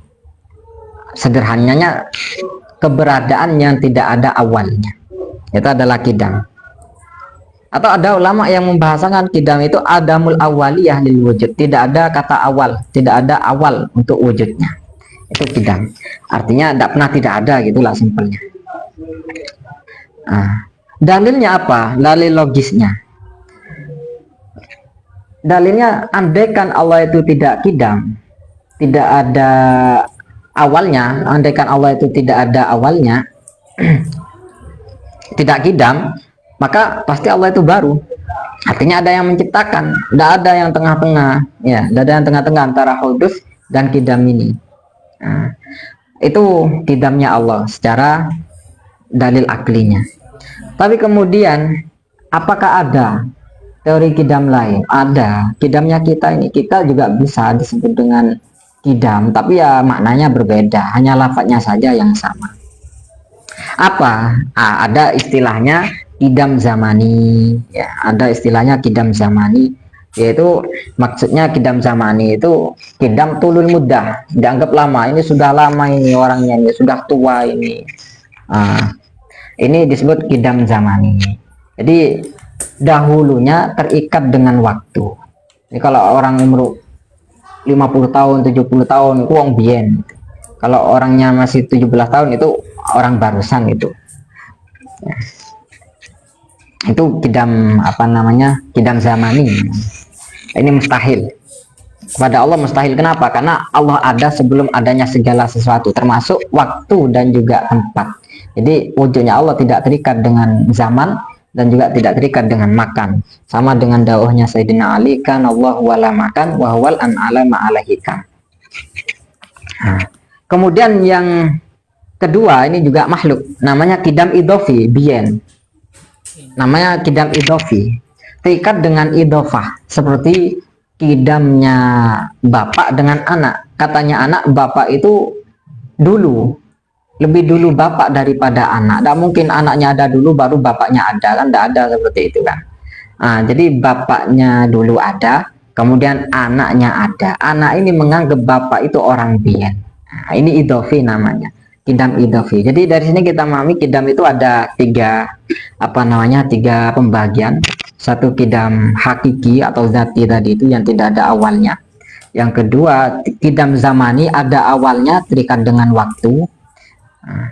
Sederhananya keberadaan yang tidak ada awalnya. Itu adalah kidam. Atau ada ulama yang membahasakan kidam itu adamul awaliyah lil wujud. Tidak ada kata awal, tidak ada awal untuk wujudnya. Itu kidam. Artinya tidak pernah tidak ada, gitulah simpelnya. Dalilnya apa? Dalil logisnya. Dalilnya andaikan Allah itu tidak kidam, tidak ada awalnya, andaikan Allah itu tidak ada awalnya, tidak kidam, maka pasti Allah itu baru. Artinya ada yang menciptakan, tidak ada yang tengah-tengah, ya, tidak ada yang tengah-tengah antara hudus dan kidam ini. Itu kidamnya Allah secara dalil aklinya. Tapi kemudian apakah ada teori kidam lain? Ada. Kidamnya kita ini, kita juga bisa disebut dengan kidam, tapi ya maknanya berbeda, hanya lafadznya saja yang sama. Apa? Ada istilahnya kidam zamani, ya, ada istilahnya kidam zamani, yaitu maksudnya kidam zamani itu kidam tulul mudah, dianggap lama, ini sudah lama ini orangnya, ini sudah tua ini. Ini disebut kidam zamani. Jadi dahulunya terikat dengan waktu. Ini kalau orang umur 50 tahun, 70 tahun itu wong bien. Kalau orangnya masih 17 tahun itu orang barusan itu. Itu kidam apa namanya? Kidam zamani. Ini mustahil. Kepada Allah mustahil. Kenapa? Karena Allah ada sebelum adanya segala sesuatu, termasuk waktu dan juga tempat. Jadi wujudnya Allah tidak terikat dengan zaman dan juga tidak terikat dengan makan. Sama dengan dawuhnya Sayyidina Ali, kan Allah wala makan wa huwal an ala ma'alahikan. Kemudian yang kedua ini juga makhluk, namanya kidam idofi, bien. Namanya kidam idofi, terikat dengan idofah, seperti kidamnya bapak dengan anak. Katanya anak, bapak itu dulu, lebih dulu bapak daripada anak. Tidak mungkin anaknya ada dulu baru bapaknya ada, kan? Tidak ada seperti itu kan. Jadi bapaknya dulu ada, kemudian anaknya ada. Anak ini menganggap bapak itu orang bien. Ini idofi namanya, kidam idofi. Jadi dari sini kita memahami kidam itu ada tiga pembagian. Satu kidam hakiki atau zati tadi itu yang tidak ada awalnya. Yang kedua kidam zamani, ada awalnya terikat dengan waktu.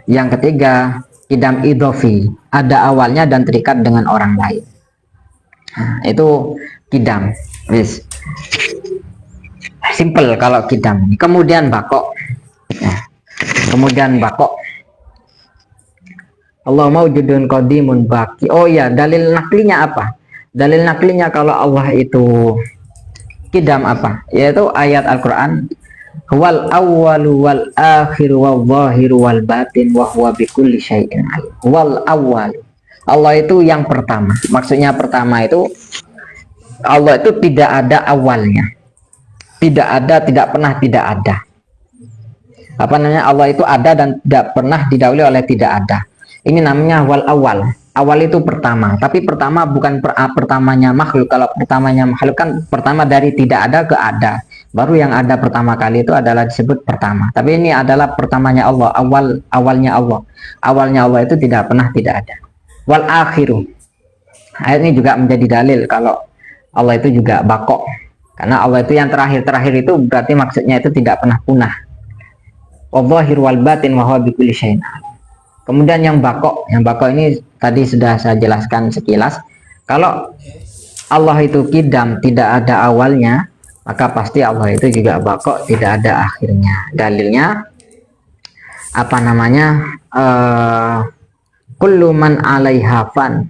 Yang ketiga kidam idofi, ada awalnya dan terikat dengan orang lain. Itu kidam, wis simple kalau kidam. Kemudian bakok, kemudian bakok, Allah maujudun qadimun baki. Oh ya, dalil naklinya apa? Dalil naklinya kalau Allah itu kidam apa? Yaitu ayat Al-Quran, wal awwalu wal akhiru wal zahiru wal batin wa huwa bikulli syai'in alim. Wal awwal, Allah itu yang pertama. Maksudnya pertama itu Allah itu tidak ada awalnya, tidak ada, tidak pernah tidak ada. Apa namanya? Allah itu ada dan tidak pernah didahului oleh tidak ada. Ini namanya wal awal. Awal itu pertama, tapi pertama bukan pertamanya makhluk. Kalau pertamanya makhluk kan pertama dari tidak ada ke ada. Baru yang ada pertama kali itu adalah disebut pertama. Tapi ini adalah pertamanya Allah, awalnya Allah. Awalnya Allah itu tidak pernah tidak ada. Wal akhiru. Ayat ini juga menjadi dalil kalau Allah itu juga bakok. Karena Allah itu yang terakhir itu berarti maksudnya itu tidak pernah punah. Wadzahir wal batin wa huwa bikulli syai'in. Kemudian yang bakok ini tadi sudah saya jelaskan sekilas. Kalau Allah itu kidam, tidak ada awalnya, maka pasti Allah itu juga bakok, tidak ada akhirnya. Dalilnya apa namanya, kullu man 'alaiha fan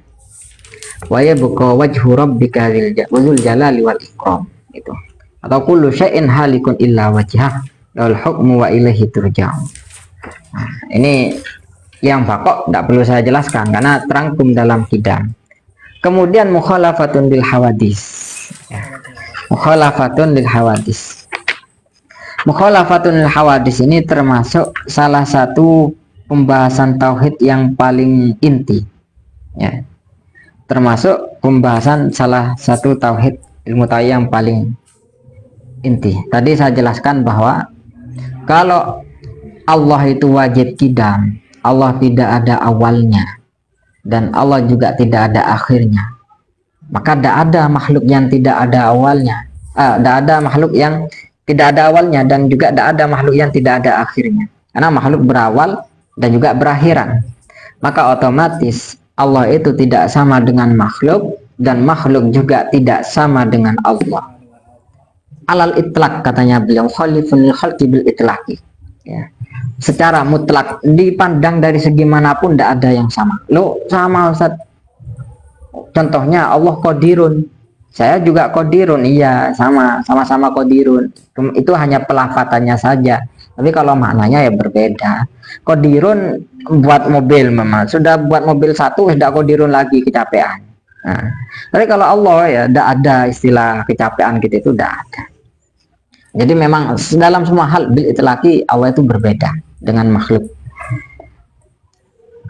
wa yabqa wajhu rabbika dzul jalali wal ikram, itu. Atau kullu syai'in halikun illa wajhah lahul hukmu wa ilaihi turja'un. Nah, ini yang pokok tidak perlu saya jelaskan karena terangkum dalam kidam. Kemudian mukhalafatun lil hawadis, ya. Mukhalafatun lil hawadis. Mukhalafatun lil hawadis ini termasuk salah satu pembahasan tauhid yang paling inti, ya. Termasuk pembahasan salah satu tauhid ilmu tauhid yang paling inti. Tadi saya jelaskan bahwa kalau Allah itu wajib kidam, Allah tidak ada awalnya dan Allah juga tidak ada akhirnya, maka tidak ada makhluk yang tidak ada awalnya, tidak ada makhluk yang tidak ada awalnya dan juga tidak ada makhluk yang tidak ada akhirnya, karena makhluk berawal dan juga berakhiran. Maka otomatis Allah itu tidak sama dengan makhluk dan makhluk juga tidak sama dengan Allah. Alal itlaq katanya beliau, khalifun khalqi bil itlaqi, ya. Secara mutlak dipandang dari segi manapun tidak ada yang sama. Lo sama Ustaz, contohnya Allah qadirun, saya juga qadirun, iya sama-sama qadirun, itu hanya pelafatannya saja, tapi kalau maknanya ya berbeda. Qadirun buat mobil, memang sudah buat mobil satu sudah qadirun lagi, kecapean. Nah, tapi kalau Allah ya tidak ada istilah kecapean gitu, itu tidak ada. Jadi memang dalam semua hal bil itlaqi Allah itu berbeda dengan makhluk.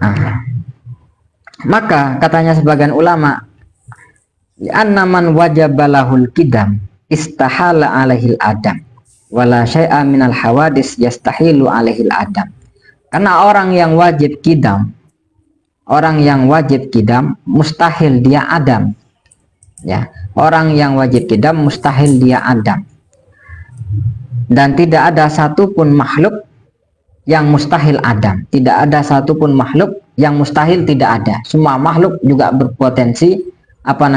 Nah, maka katanya sebagian ulama, anna man wajabalahul kidam istahala alaihil adam wala syai'a minal hawadis yastahilu alaihil adam. Karena orang yang wajib kidam, mustahil dia adam, ya. Orang yang wajib kidam mustahil dia adam, dan tidak ada satupun makhluk yang mustahil adam. Tidak ada satupun makhluk yang mustahil tidak ada. Semua makhluk juga berpotensi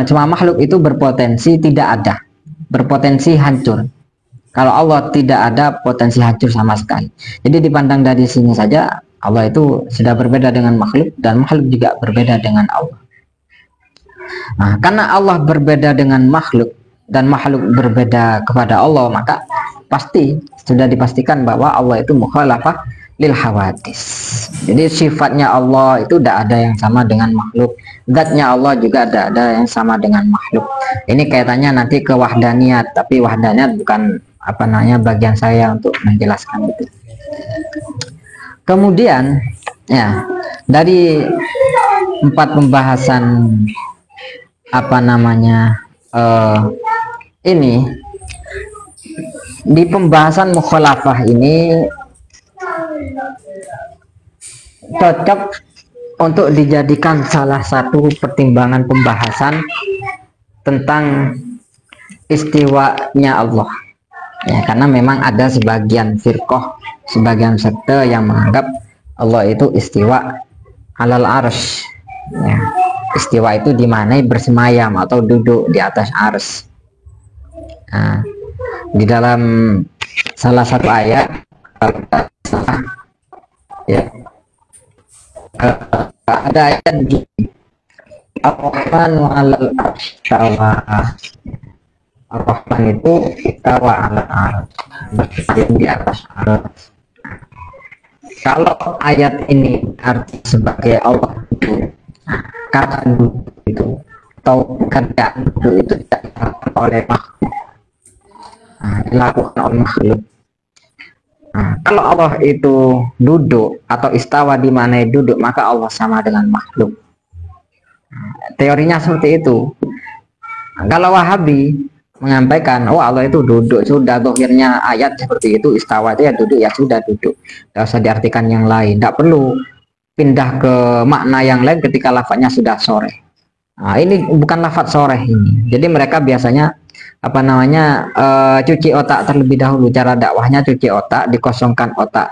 semua makhluk itu berpotensi tidak ada, berpotensi hancur. Kalau Allah tidak ada potensi hancur sama sekali. Jadi dipandang dari sini saja Allah itu sudah berbeda dengan makhluk dan makhluk juga berbeda dengan Allah. Nah, karena Allah berbeda dengan makhluk dan makhluk berbeda kepada Allah, maka pasti sudah dipastikan bahwa Allah itu mukhalafah lil hawadis. Jadi sifatnya Allah itu tidak ada yang sama dengan makhluk, zatnya Allah juga tidak ada yang sama dengan makhluk. Ini kaitannya nanti ke wahdaniyat, tapi wahdaniyat bukan bagian saya untuk menjelaskan itu. Kemudian ya, dari 4 pembahasan ini, di pembahasan mukhalafah ini cocok untuk dijadikan salah satu pertimbangan pembahasan tentang istiwanya Allah, ya. Karena memang ada sebagian firqah, sebagian sekte yang menganggap Allah itu istiwa alal arsy, ya. Istiwa itu dimaknai bersemayam atau duduk di atas arsy. Nah, di dalam salah satu ayat, ya, ada ayat begini, Ar-Rahmanu 'alal 'arsy istawa. Ar-Rahman itu istawa 'alal 'arsy, bersemayam di atas arsy. Kalau ayat ini arti sebagai Allah itu kata duduk itu atau kerjaan duduk itu tidak dilakukan oleh makhluk, dilakukan oleh makhluk. Kalau Allah itu duduk atau istawa di mana duduk, maka Allah sama dengan makhluk. Teorinya seperti itu. Kalau Wahabi menyampaikan, oh Allah itu duduk, sudah dohirnya ayat seperti itu, istawa itu ya duduk, ya sudah duduk, tidak usah diartikan yang lain, tidak perlu pindah ke makna yang lain ketika lafadznya sudah sore. Ini bukan lafadz sore ini. Jadi mereka biasanya cuci otak terlebih dahulu. Cara dakwahnya cuci otak, dikosongkan otak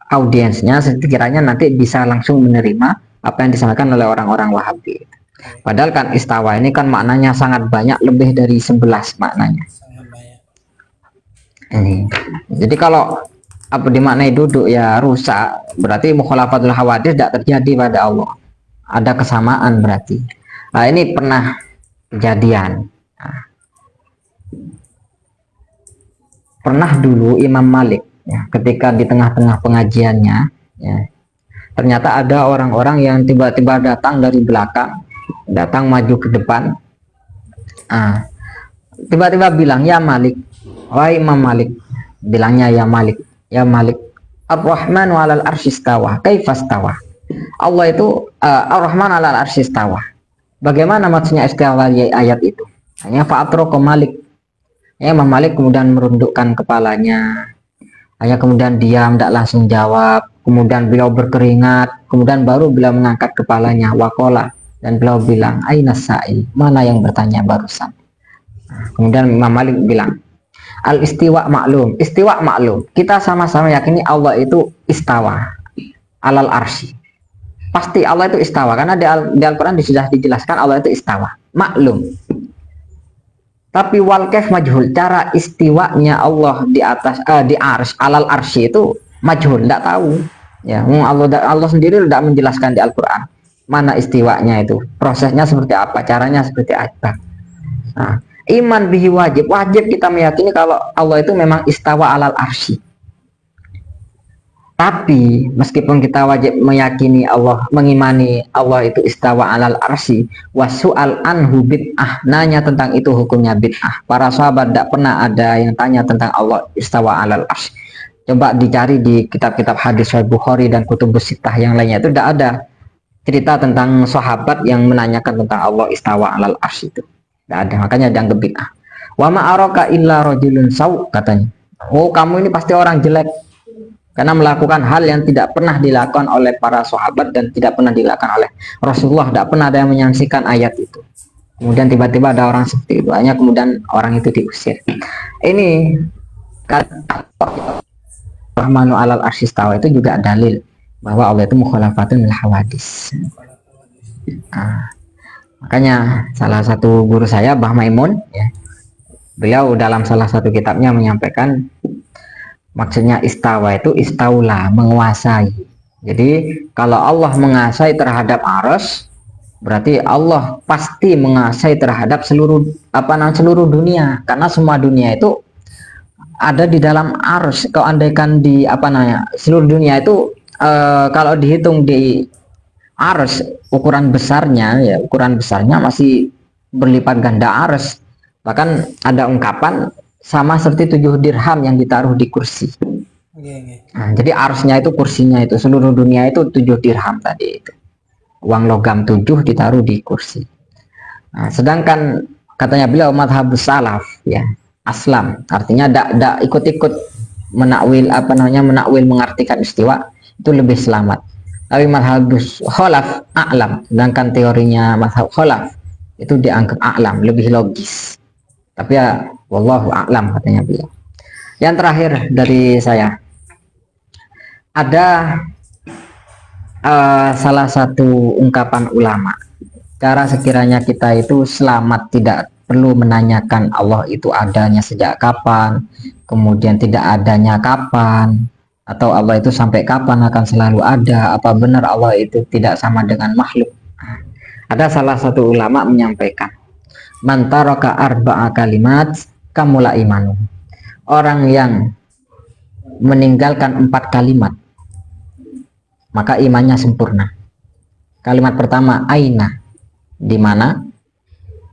audiensnya sekiranya nanti bisa langsung menerima apa yang disampaikan oleh orang-orang Wahabi. Padahal kan istawa ini kan maknanya sangat banyak, lebih dari 11 maknanya. Ini. Jadi kalau apa dimaknai duduk ya rusak, berarti mukhalafatul hawadis tidak terjadi pada Allah. Ada kesamaan berarti. Nah, ini pernah kejadian. Nah, pernah dulu Imam Malik ya, ketika di tengah-tengah pengajiannya ya, ternyata ada orang-orang yang tiba-tiba datang dari belakang, datang maju ke depan. Nah, tiba-tiba bilang, ya Malik, wahai Imam Malik, bilangnya ya Malik, Ar-Rahman alal arsyistawa, kaifastawa. Allah itu Ar-Rahman alal arsyistawa. Bagaimana maksudnya istiwa ayat itu? Hanya fa'atroko Malik. Ya, Imam Malik kemudian merundukkan kepalanya. Hanya kemudian diam, tidak langsung jawab. Kemudian beliau berkeringat. Kemudian baru beliau mengangkat kepalanya, wakola. Dan beliau bilang, aina sa'il, mana yang bertanya barusan? Kemudian Imam Malik bilang, al istiwa maklum, istiwa maklum. Kita sama-sama yakini Allah itu istawa alal arsy. Pasti Allah itu istawa karena di Al-Quran sudah dijelaskan Allah itu istawa, maklum. Tapi wal kaif majhul, cara istiwanya Allah di atas di arsy alal arsy itu majhul, tidak tahu. Ya, Allah sendiri tidak menjelaskan di Al-Quran mana istiwanya itu, prosesnya seperti apa, caranya seperti apa. Nah, iman bihi wajib kita meyakini kalau Allah itu memang istawa alal arsy. Tapi meskipun kita wajib meyakini Allah, mengimani Allah itu istawa alal arsy, wasu'al anhu bid'ah, nanya tentang itu hukumnya bid'ah. Para sahabat tidak pernah ada yang tanya tentang Allah istawa alal arsy. Coba dicari di kitab-kitab hadis Sahih Bukhari dan kutubus sittah yang lainnya, itu tidak ada cerita tentang sahabat yang menanyakan tentang Allah istawa alal arsy itu. Tidak ada, makanya dianggap bid'ah. Wa ma'araka illa rajulun saw, katanya. Oh, kamu ini pasti orang jelek karena melakukan hal yang tidak pernah dilakukan oleh para sahabat dan tidak pernah dilakukan oleh Rasulullah. Tidak pernah ada yang menyaksikan ayat itu. Kemudian tiba-tiba ada orang seperti itu, hanya kemudian orang itu diusir. Ini kata Rahmanu alal arsyistawa itu juga dalil bahwa Allah itu mukhalafatun lil hawadis. Nah, makanya salah satu guru saya, Mbah Maimun, ya, beliau dalam salah satu kitabnya menyampaikan maksudnya istawa itu istaula, menguasai. Jadi kalau Allah menguasai terhadap arsy, berarti Allah pasti menguasai terhadap seluruh seluruh dunia, karena semua dunia itu ada di dalam arsy. Kalau andaikan di seluruh dunia itu kalau dihitung di arsy, ukuran besarnya masih berlipat ganda arsy. Bahkan ada ungkapan sama seperti 7 dirham yang ditaruh di kursi. Nah, jadi arsy-nya itu, kursinya itu, seluruh dunia itu 7 dirham tadi itu. Uang logam 7 ditaruh di kursi. Nah, sedangkan katanya beliau madhabus salaf, ya, aslam, artinya tidak ikut-ikut menakwil menakwil mengartikan istiwa, itu lebih selamat. Tapi madhabus khalaf a'lam, sedangkan teorinya madhab khalaf itu dianggap a'lam, lebih logis. Tapi ya wallahu a'lam, katanya beliau. Yang terakhir dari saya, ada salah satu ungkapan ulama, cara sekiranya kita itu selamat tidak perlu menanyakan Allah itu adanya sejak kapan, kemudian tidak adanya kapan, atau Allah itu sampai kapan akan selalu ada, apa benar Allah itu tidak sama dengan makhluk. Ada salah satu ulama menyampaikan, man taraka arba'a kalimat kamula imanu. Orang yang meninggalkan 4 kalimat maka imannya sempurna. Kalimat pertama aina, di mana?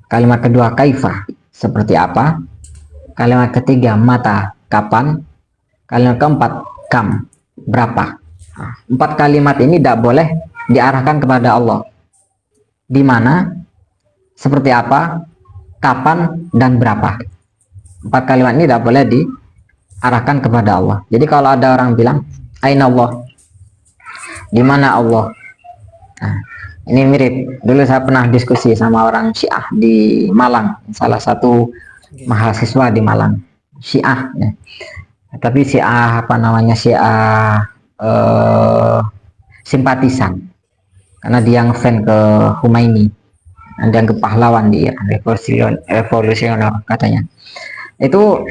Kalimat kedua kaifa, seperti apa? Kalimat ketiga mata, kapan? Kalimat keempat kam, berapa? 4 kalimat ini tidak boleh diarahkan kepada Allah. Di mana? Seperti apa? Kapan dan berapa? 4 kalimat ini tidak boleh diarahkan kepada Allah. Jadi kalau ada orang bilang aina Allah, di mana Allah? Nah, ini mirip, dulu saya pernah diskusi sama orang Syiah di Malang, salah satu mahasiswa di Malang, Syiah, ya. Tapi Syiah Syiah simpatisan, karena dia ngefan ke Khomeini, dia ke pahlawan di Iran, revolusioner katanya. Itu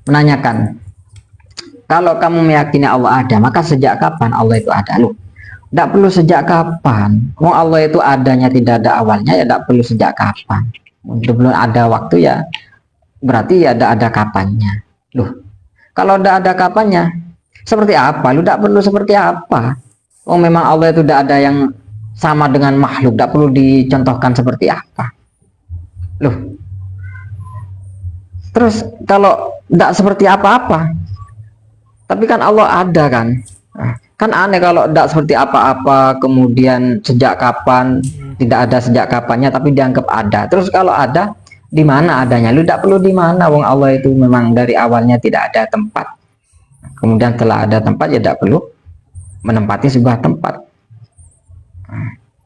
menanyakan, kalau kamu meyakini Allah ada, maka sejak kapan Allah itu ada? Loh, tidak perlu sejak kapan. Mau Allah itu adanya tidak ada awalnya, ya tidak perlu sejak kapan. Belum ada waktu ya, berarti ya ada kapannya. Loh, kalau tidak ada kapannya, seperti apa? Lu tidak perlu seperti apa. Oh, memang Allah itu tidak ada yang sama dengan makhluk, tidak perlu dicontohkan seperti apa. Loh, terus kalau tidak seperti apa-apa, tapi kan Allah ada kan. Nah, kan aneh kalau tidak seperti apa-apa, kemudian sejak kapan, tidak ada sejak kapannya, tapi dianggap ada. Terus kalau ada, di mana adanya? Lu tidak perlu di mana, wong Allah itu memang dari awalnya tidak ada tempat. Kemudian telah ada tempat, ya tidak perlu menempati sebuah tempat.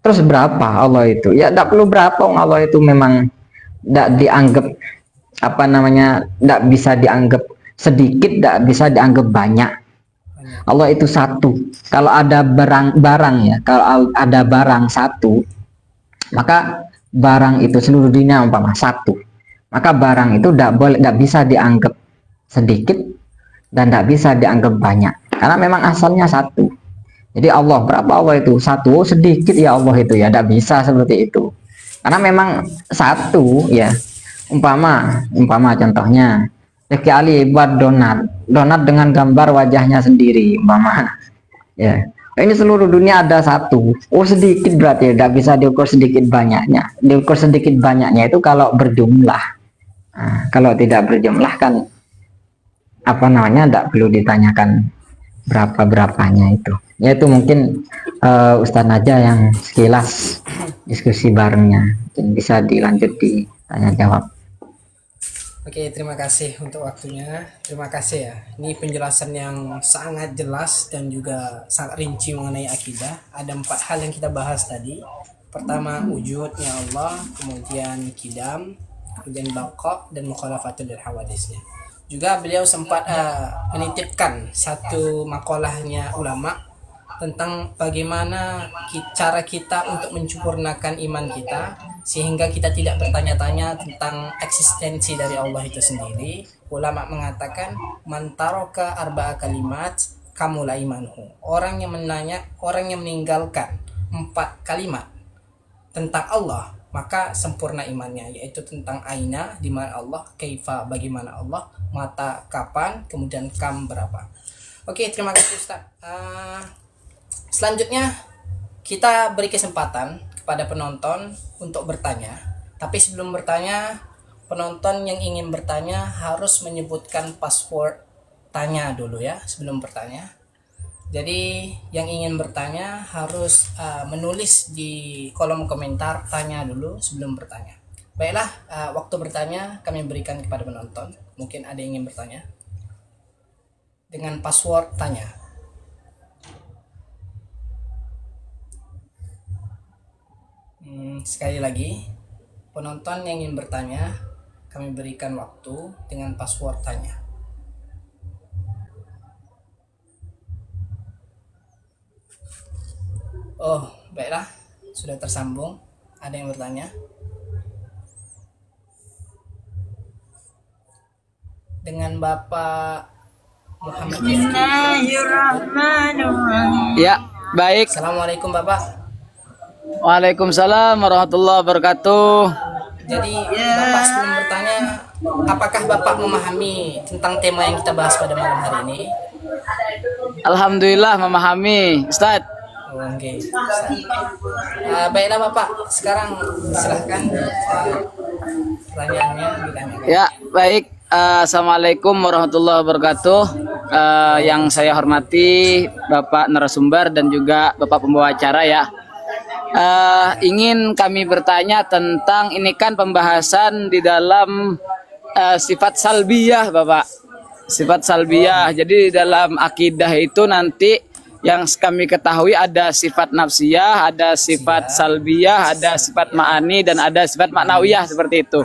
Terus berapa Allah itu? Ya tidak perlu berapa, wong Allah itu memang tidak dianggap apa namanya, tidak bisa dianggap sedikit, tidak bisa dianggap banyak. Allah itu satu. Kalau ada barang ya, kalau ada barang satu, maka barang itu seluruh dunia umpama satu, maka barang itu tidak bisa dianggap sedikit dan tidak bisa dianggap banyak, karena memang asalnya satu. Jadi Allah, berapa Allah itu? Satu. Oh, sedikit ya Allah itu, ya tidak bisa seperti itu, karena memang satu ya. Umpama contohnya Zeki Ali buat donat dengan gambar wajahnya sendiri, umpama ya. Ini seluruh dunia ada satu. Oh, sedikit berarti tidak bisa diukur sedikit banyaknya. Diukur sedikit banyaknya itu kalau berjumlah. Nah, kalau tidak berjumlah kan apa namanya, tidak perlu ditanyakan berapanya itu. Ya itu mungkin Ustadz aja yang sekilas diskusi barengnya. Mungkin bisa dilanjut di tanya jawab. Oke, terima kasih untuk waktunya. Terima kasih ya. Ini penjelasan yang sangat jelas dan juga sangat rinci mengenai akidah. Ada 4 hal yang kita bahas tadi. Pertama, wujudnya Allah, kemudian kidam, kemudian baqa, dan mukhalafatul hawadisnya. Juga beliau sempat menitipkan satu makalahnya ulama tentang bagaimana cara kita untuk menyempurnakan iman kita sehingga kita tidak bertanya-tanya tentang eksistensi dari Allah itu sendiri. Ulama mengatakan man taraka arba'a kalimat kamula imanuhu. Orang yang meninggalkan 4 kalimat tentang Allah, maka sempurna imannya, yaitu tentang aina, di mana Allah, kaifa, bagaimana Allah, mata, kapan, kemudian kam, berapa. Oke, terima kasih Ustaz. Selanjutnya kita beri kesempatan kepada penonton untuk bertanya. Tapi sebelum bertanya, penonton yang ingin bertanya harus menyebutkan password tanya dulu ya sebelum bertanya. Jadi yang ingin bertanya harus menulis di kolom komentar tanya dulu sebelum bertanya. Baiklah, waktu bertanya kami berikan kepada penonton. Mungkin ada yang ingin bertanya dengan password tanya. Sekali lagi, penonton yang ingin bertanya, kami berikan waktu dengan password tanya. Oh, baiklah, sudah tersambung. Ada yang bertanya? Dengan Bapak Muhammad Rifki. Ya, baik. Assalamualaikum Bapak. Waalaikumsalam warahmatullahi wabarakatuh. Jadi Bapak sebelum bertanya, apakah Bapak memahami tentang tema yang kita bahas pada malam hari ini? Alhamdulillah memahami, Ustaz. Oke. Baiklah Bapak, sekarang silahkan pertanyaannya ditanyakan. Ya, baik. Assalamualaikum warahmatullahi wabarakatuh. Yang saya hormati Bapak narasumber dan juga Bapak pembawa acara ya. Ingin kami bertanya tentang ini kan pembahasan di dalam sifat salbiyah Bapak. Sifat salbiyah. Jadi dalam akidah itu nanti yang kami ketahui ada sifat nafsiyah, ada sifat salbiyah, ada sifat ma'ani dan ada sifat maknawiyah seperti itu.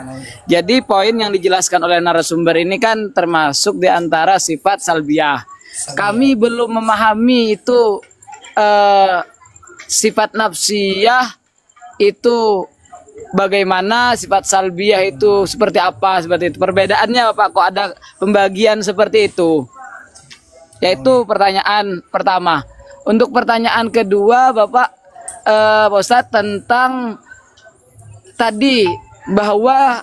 Jadi poin yang dijelaskan oleh narasumber ini kan termasuk di antara sifat salbiyah. Kami belum memahami itu sifat nafsiyah itu bagaimana, sifat salbiyah itu seperti apa, seperti itu. Perbedaannya Bapak, kok ada pembagian seperti itu? Yaitu pertanyaan pertama. Untuk pertanyaan kedua, Bapak Pak Ustadz, tentang tadi bahwa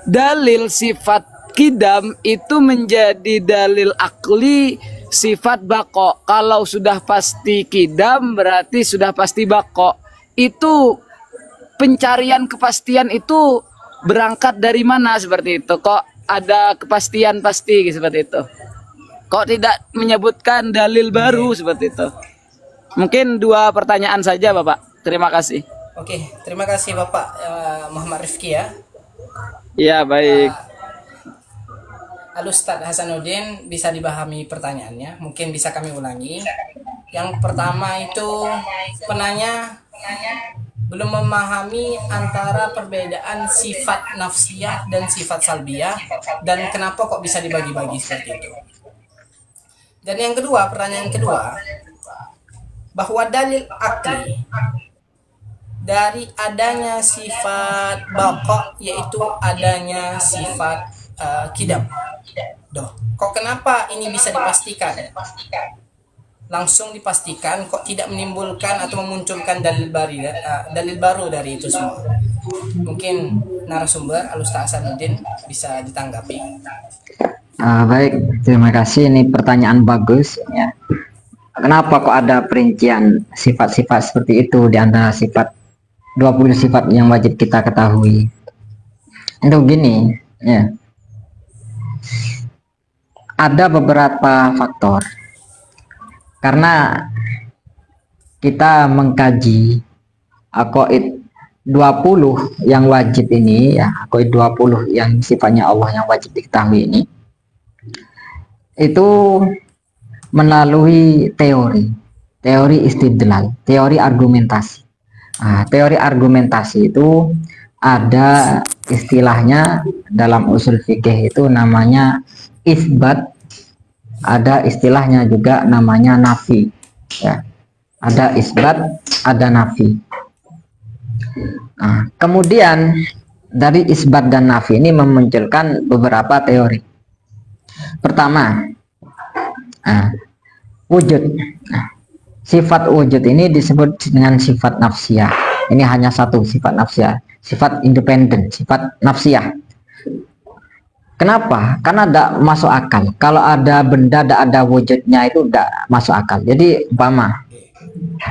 dalil sifat kidam itu menjadi dalil akli sifat bako. Kalau sudah pasti kidam berarti sudah pasti bako. Itu pencarian kepastian itu berangkat dari mana seperti itu? Kok ada kepastian pasti seperti itu? Kok tidak menyebutkan dalil baru seperti itu? Mungkin 2 pertanyaan saja, Bapak. Terima kasih. Oke, terima kasih Bapak Muhammad Rifki ya. Iya, baik. Al-Ustadz Hasanuddin, bisa dipahami pertanyaannya? Mungkin bisa kami ulangi. Yang pertama itu penanya belum memahami antara perbedaan sifat nafsiyah dan sifat salbiyah, dan kenapa kok bisa dibagi-bagi seperti itu. Dan yang kedua, pertanyaan kedua, bahwa dalil akli dari adanya sifat baqa, yaitu adanya sifat kidam. Kok kenapa ini bisa dipastikan? Langsung dipastikan, kok tidak menimbulkan atau memunculkan dalil baru dari itu semua? Mungkin narasumber Al-Ustaz Hasanuddin bisa ditanggapi. Baik, terima kasih. Ini pertanyaan bagus ya. Kenapa kok ada perincian sifat-sifat seperti itu di antara sifat 20 sifat yang wajib kita ketahui? Itu gini ya. Ada beberapa faktor. Karena kita mengkaji aqaid 20 yang wajib ini ya, aqaid 20 yang sifatnya Allah yang wajib diketahui ini, itu melalui teori istidlal, teori argumentasi. Teori argumentasi itu ada istilahnya dalam usul fikih itu namanya isbat, ada istilahnya juga namanya nafi ya. Ada isbat, ada nafi. Kemudian dari isbat dan nafi ini memunculkan beberapa teori. Pertama, wujud. Sifat wujud ini disebut dengan sifat nafsiyah. Ini hanya satu sifat nafsiyah, sifat independen, sifat nafsiyah. Kenapa? Karena tidak masuk akal. Kalau ada benda tidak ada wujudnya itu tidak masuk akal. Jadi umpama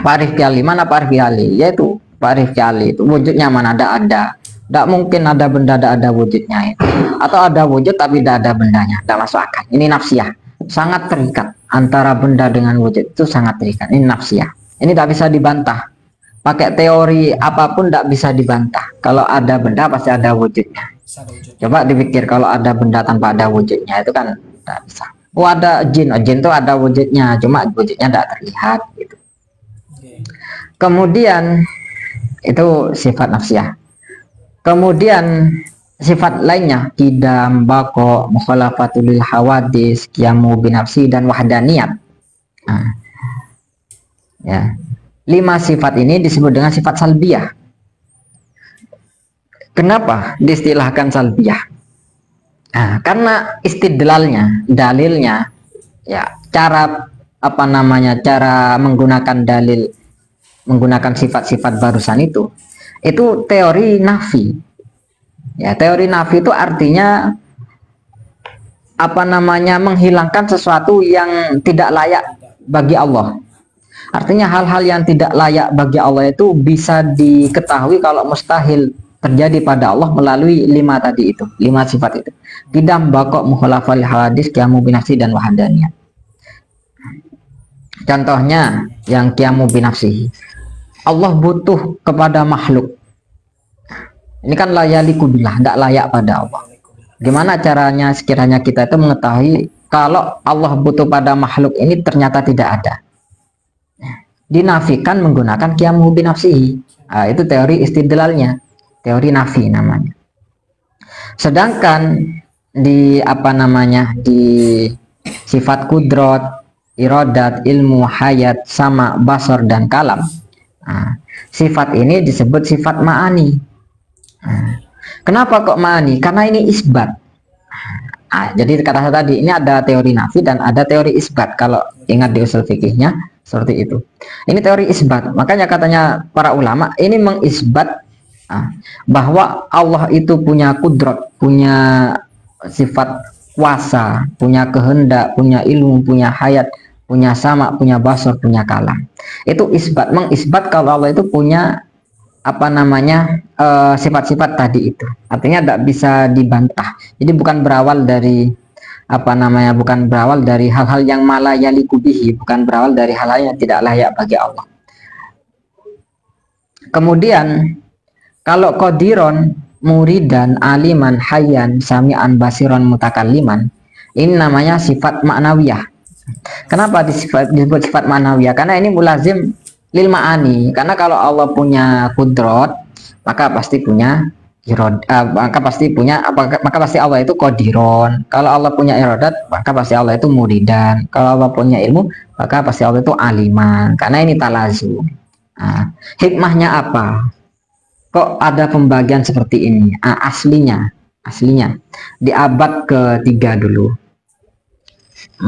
Pak Rifki Ali, mana Pak Rifki Ali? Yaitu Pak Rifki Ali itu wujudnya mana? Ada. Tidak mungkin ada benda tidak ada wujudnya itu. Atau ada wujud tapi tidak ada bendanya. Tidak masuk akal. Ini nafsiyah. Sangat terikat antara benda dengan wujud itu sangat terikat. Ini nafsiyah. Ini tidak bisa dibantah. Pakai teori apapun tidak bisa dibantah. Kalau ada benda pasti ada wujudnya. Coba dipikir kalau ada benda tanpa ada wujudnya itu kan tidak bisa. Oh ada jin, jin itu ada wujudnya, cuma wujudnya tidak terlihat gitu. Kemudian itu sifat nafsiyah. Kemudian sifat lainnya kidam, bako, mukhalafatul hawadis, qiyamu binafsi dan wahdaniyat. Ya. 5 sifat ini disebut dengan sifat salbiyah. Kenapa diistilahkan salbiyah? Karena istidlalnya, dalilnya, ya cara cara menggunakan dalil, menggunakan sifat-sifat barusan itu teori nafi. Ya, teori nafi itu artinya menghilangkan sesuatu yang tidak layak bagi Allah. Artinya hal-hal yang tidak layak bagi Allah itu bisa diketahui kalau mustahil terjadi pada Allah melalui 5 tadi itu, 5 sifat itu. Kidam, bako, mukhalafal hawadis, qiyamu binafsi dan wahdaniyah. Contohnya yang qiyamu binafsi. Allah butuh kepada makhluk. Ini kan layaliku billah, tidak layak pada Allah. Gimana caranya sekiranya kita itu mengetahui kalau Allah butuh pada makhluk ini ternyata tidak ada? Dinafikan menggunakan qiyamu binafsi. Itu teori istidlalnya. Teori nafi namanya. Sedangkan di di sifat kudrot, iradat, ilmu, hayat, sama, basar dan kalam. Sifat ini disebut sifat ma'ani. Kenapa kok ma'ani? Karena ini isbat. Jadi kata saya tadi, ini ada teori nafi dan ada teori isbat. Kalau ingat di usul fikihnya seperti itu. Ini teori isbat. Makanya katanya para ulama ini mengisbat bahwa Allah itu punya kudrat, punya sifat kuasa, punya kehendak, punya ilmu, punya hayat, punya sama, punya basar, punya kalam. Itu isbat, mengisbat kalau Allah itu punya sifat-sifat tadi itu. Artinya tidak bisa dibantah. Jadi bukan berawal dari bukan berawal dari hal-hal yang malah yaliku bihi, bukan berawal dari hal-hal yang tidak layak bagi Allah. Kemudian kalau qadiron, muridan, aliman, hayyan, sami'an, basiron, mutakalliman, ini namanya sifat maknawiyah. Kenapa disebut sifat maknawiyah? Karena ini mulazim lil ma'ani. Karena kalau Allah punya kudrat, maka pasti punya maka pasti Allah itu qadiron. Kalau Allah punya iradat, maka pasti Allah itu muridan. Kalau Allah punya ilmu, maka pasti Allah itu aliman. Karena ini talazum. Hikmahnya apa? Kok ada pembagian seperti ini? Aslinya di abad ketiga dulu,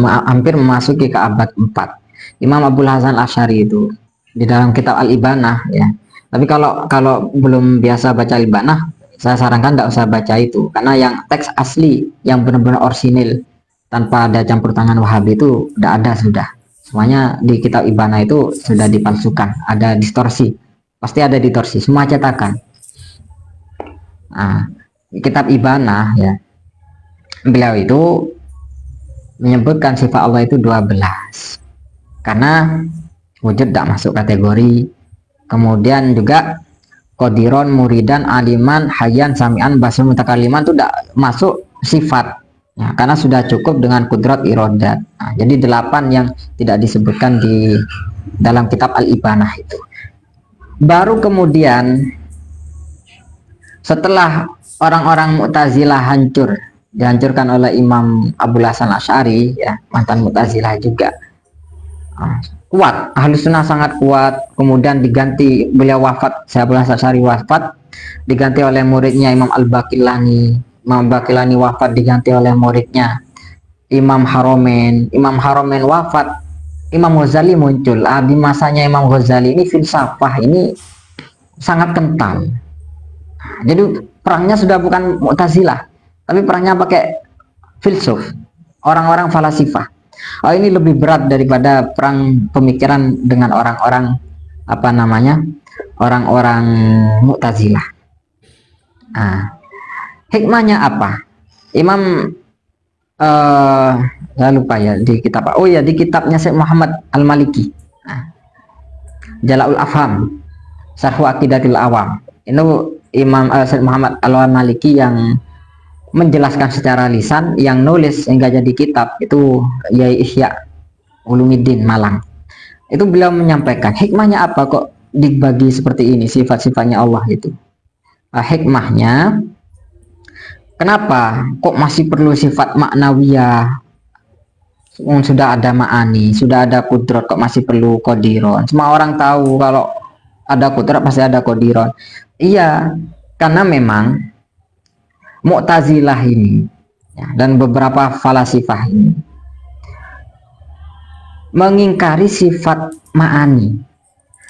hampir memasuki ke abad 4, Imam Abul Hasan Asy'ari itu di dalam kitab Al-Ibanah ya. Tapi kalau belum biasa baca Al-Ibanah, saya sarankan tidak usah baca itu, karena yang teks asli yang benar-benar orisinil tanpa ada campur tangan Wahabi itu tidak ada, sudah semuanya di kitab Ibanah itu sudah dipalsukan, ada distorsi, pasti ada distorsi semua cetakan. Kitab Ibanah ya, beliau itu menyebutkan sifat Allah itu 12 karena wujud tidak masuk kategori. Kemudian juga qadiron, muridan, aliman, hayyan, sami'an, basir, mutakaliman itu tidak masuk sifat ya, karena sudah cukup dengan kudrat irodat. Jadi 8 yang tidak disebutkan di dalam kitab Al-Ibanah itu. Baru kemudian setelah orang-orang Mu'tazilah dihancurkan oleh Imam Abul Hasan Asy'ari ya, mantan Mu'tazilah juga, kuat, Ahlus Sunnah sangat kuat. Kemudian diganti, beliau wafat, Abul Hasan Asy'ari wafat, diganti oleh muridnya Imam Al-Baqillani. Imam Baqillani wafat, diganti oleh muridnya Imam Haromen wafat, Imam Ghazali muncul. Di masanya Imam Ghazali ini filsafah ini sangat kental. Jadi perangnya sudah bukan Mu'tazilah, tapi perangnya pakai filsuf, orang-orang falasifah. Ini lebih berat daripada perang pemikiran dengan orang-orang orang-orang Mu'tazilah. Hikmahnya apa? Imam saya lupa ya di kitab. Di kitabnya Syekh Muhammad Al-Maliki, Jala'ul Afham, Syarh Aqidatil Awam. Itu Imam Syekh Muhammad Al-Maliki yang menjelaskan secara lisan, yang nulis hingga jadi kitab itu Yai Ihya Ulumuddin Malang. Itu beliau menyampaikan hikmahnya apa kok dibagi seperti ini sifat-sifatnya Allah itu. Hikmahnya, kenapa kok masih perlu sifat maknawiyah? Sudah ada ma'ani, sudah ada kudrat, kok masih perlu qadiron? Semua orang tahu kalau ada kudrat pasti ada qadiron. Iya, karena memang Mu'tazilah ini ya, dan beberapa falasifah ini mengingkari sifat ma'ani.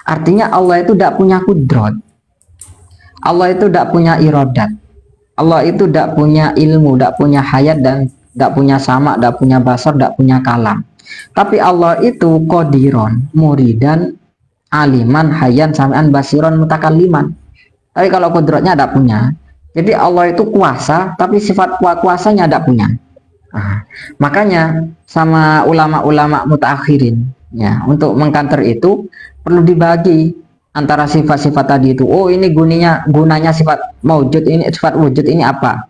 Artinya Allah itu tidak punya kudrat, Allah itu tidak punya iradat, Allah itu tidak punya ilmu, tidak punya hayat, dan tidak punya sama, tidak punya basar, tidak punya kalam. Tapi Allah itu qadiron, muridan, aliman, hayyan, sami'an, basiron, mutakalliman. Tapi kalau kudratnya tidak punya. Jadi Allah itu kuasa, tapi sifat kuasanya tidak punya. Makanya sama ulama-ulama mutakhirin ya, untuk mengkanter itu perlu dibagi antara sifat-sifat tadi itu. Ini gunanya sifat maujud ini, sifat wujud ini apa?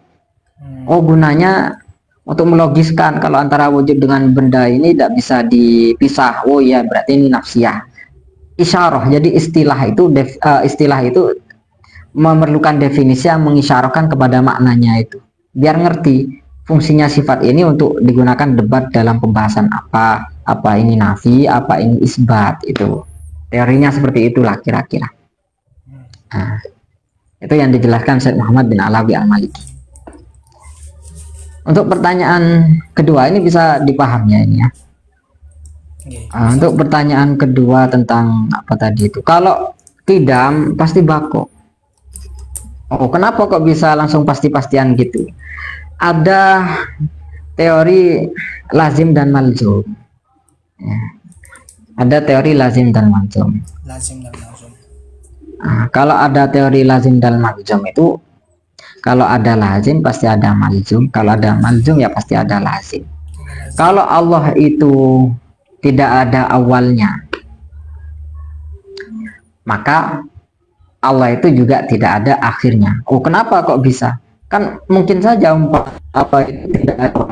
Gunanya untuk melogiskan kalau antara wujud dengan benda ini tidak bisa dipisah. Ya berarti ini nafsiyah. Isyarah. Jadi istilah itu memerlukan definisi yang mengisyarahkan kepada maknanya itu, biar ngerti fungsinya sifat ini untuk digunakan debat dalam pembahasan apa ini nafi, apa ini isbat. Itu teorinya seperti itulah kira-kira. Itu yang dijelaskan Syekh Muhammad bin Alawi Al-Maliki. Untuk pertanyaan kedua ini bisa dipahami ya ini ya. Untuk pertanyaan kedua tentang apa tadi itu, kalau kidam pasti bako. Oh, kenapa kok bisa langsung pasti-pastian gitu? Ada teori lazim dan malzum. Ya. Ada teori lazim dan malzum. Lazim dan malzum. Nah, kalau ada teori lazim dan malzum itu, kalau ada lazim pasti ada malzum, kalau ada malzum ya pasti ada lazim. Kalau Allah itu tidak ada awalnya, maka Allah itu juga tidak ada akhirnya. Oh, kenapa kok bisa? Kan mungkin saja apa itu tidak ada.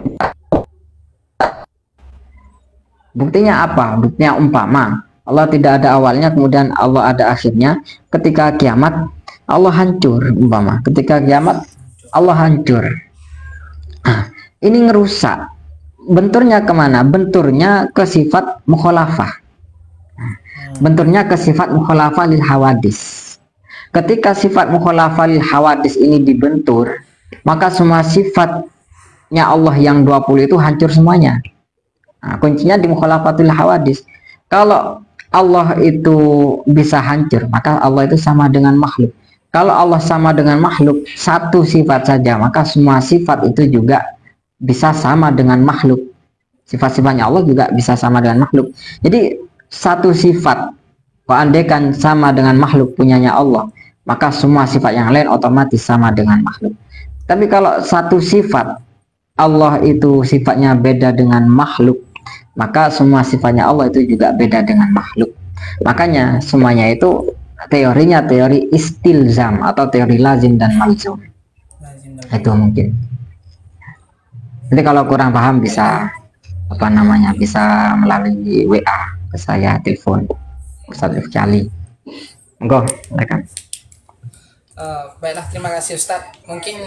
Buktinya apa? Buktinya umpama Allah tidak ada awalnya, kemudian Allah ada akhirnya. Ketika kiamat Allah hancur, umpama ketika kiamat Allah hancur. Nah, ini ngerusak. Benturnya kemana? Benturnya ke sifat mukhalafah. Benturnya ke sifat mukhalafah lil hawadis. Ketika sifat mukhalafah lil hawadis ini dibentur, maka semua sifatnya Allah yang 20 itu hancur semuanya. Nah, kuncinya di mukhalafatul hawadis. Kalau Allah itu bisa hancur, maka Allah itu sama dengan makhluk. Kalau Allah sama dengan makhluk satu sifat saja, maka semua sifat itu juga bisa sama dengan makhluk. Sifat-sifatnya Allah juga bisa sama dengan makhluk. Jadi satu sifat andaikan sama dengan makhluk punyanya Allah, maka semua sifat yang lain otomatis sama dengan makhluk. Tapi kalau satu sifat Allah itu sifatnya beda dengan makhluk, maka semua sifatnya Allah itu juga beda dengan makhluk. Makanya semuanya itu teorinya teori istilzam atau teori lazim dan malzum. Itu mungkin. Jadi kalau kurang paham bisa apa namanya, bisa melalui WA ke saya, telepon Ustaz Ifjali. Monggo, silakan. Baiklah, terima kasih Ustadz. Mungkin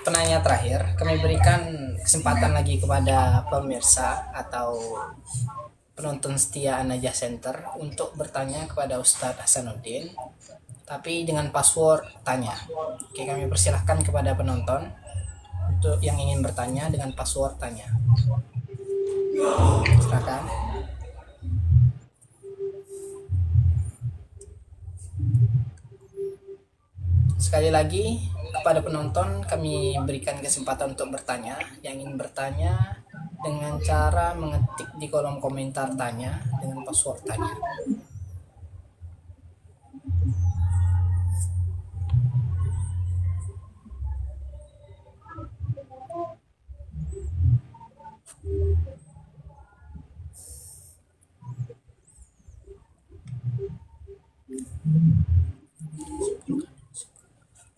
penanya terakhir, kami berikan kesempatan lagi kepada pemirsa atau penonton setia An-Najah Center untuk bertanya kepada Ustadz Hasanuddin, tapi dengan password tanya. Oke, kami persilahkan kepada penonton untuk yang ingin bertanya dengan password tanya. Silakan. Sekali lagi kepada penonton kami berikan kesempatan untuk bertanya. Yang ingin bertanya dengan cara mengetik di kolom komentar tanya dengan password tanya.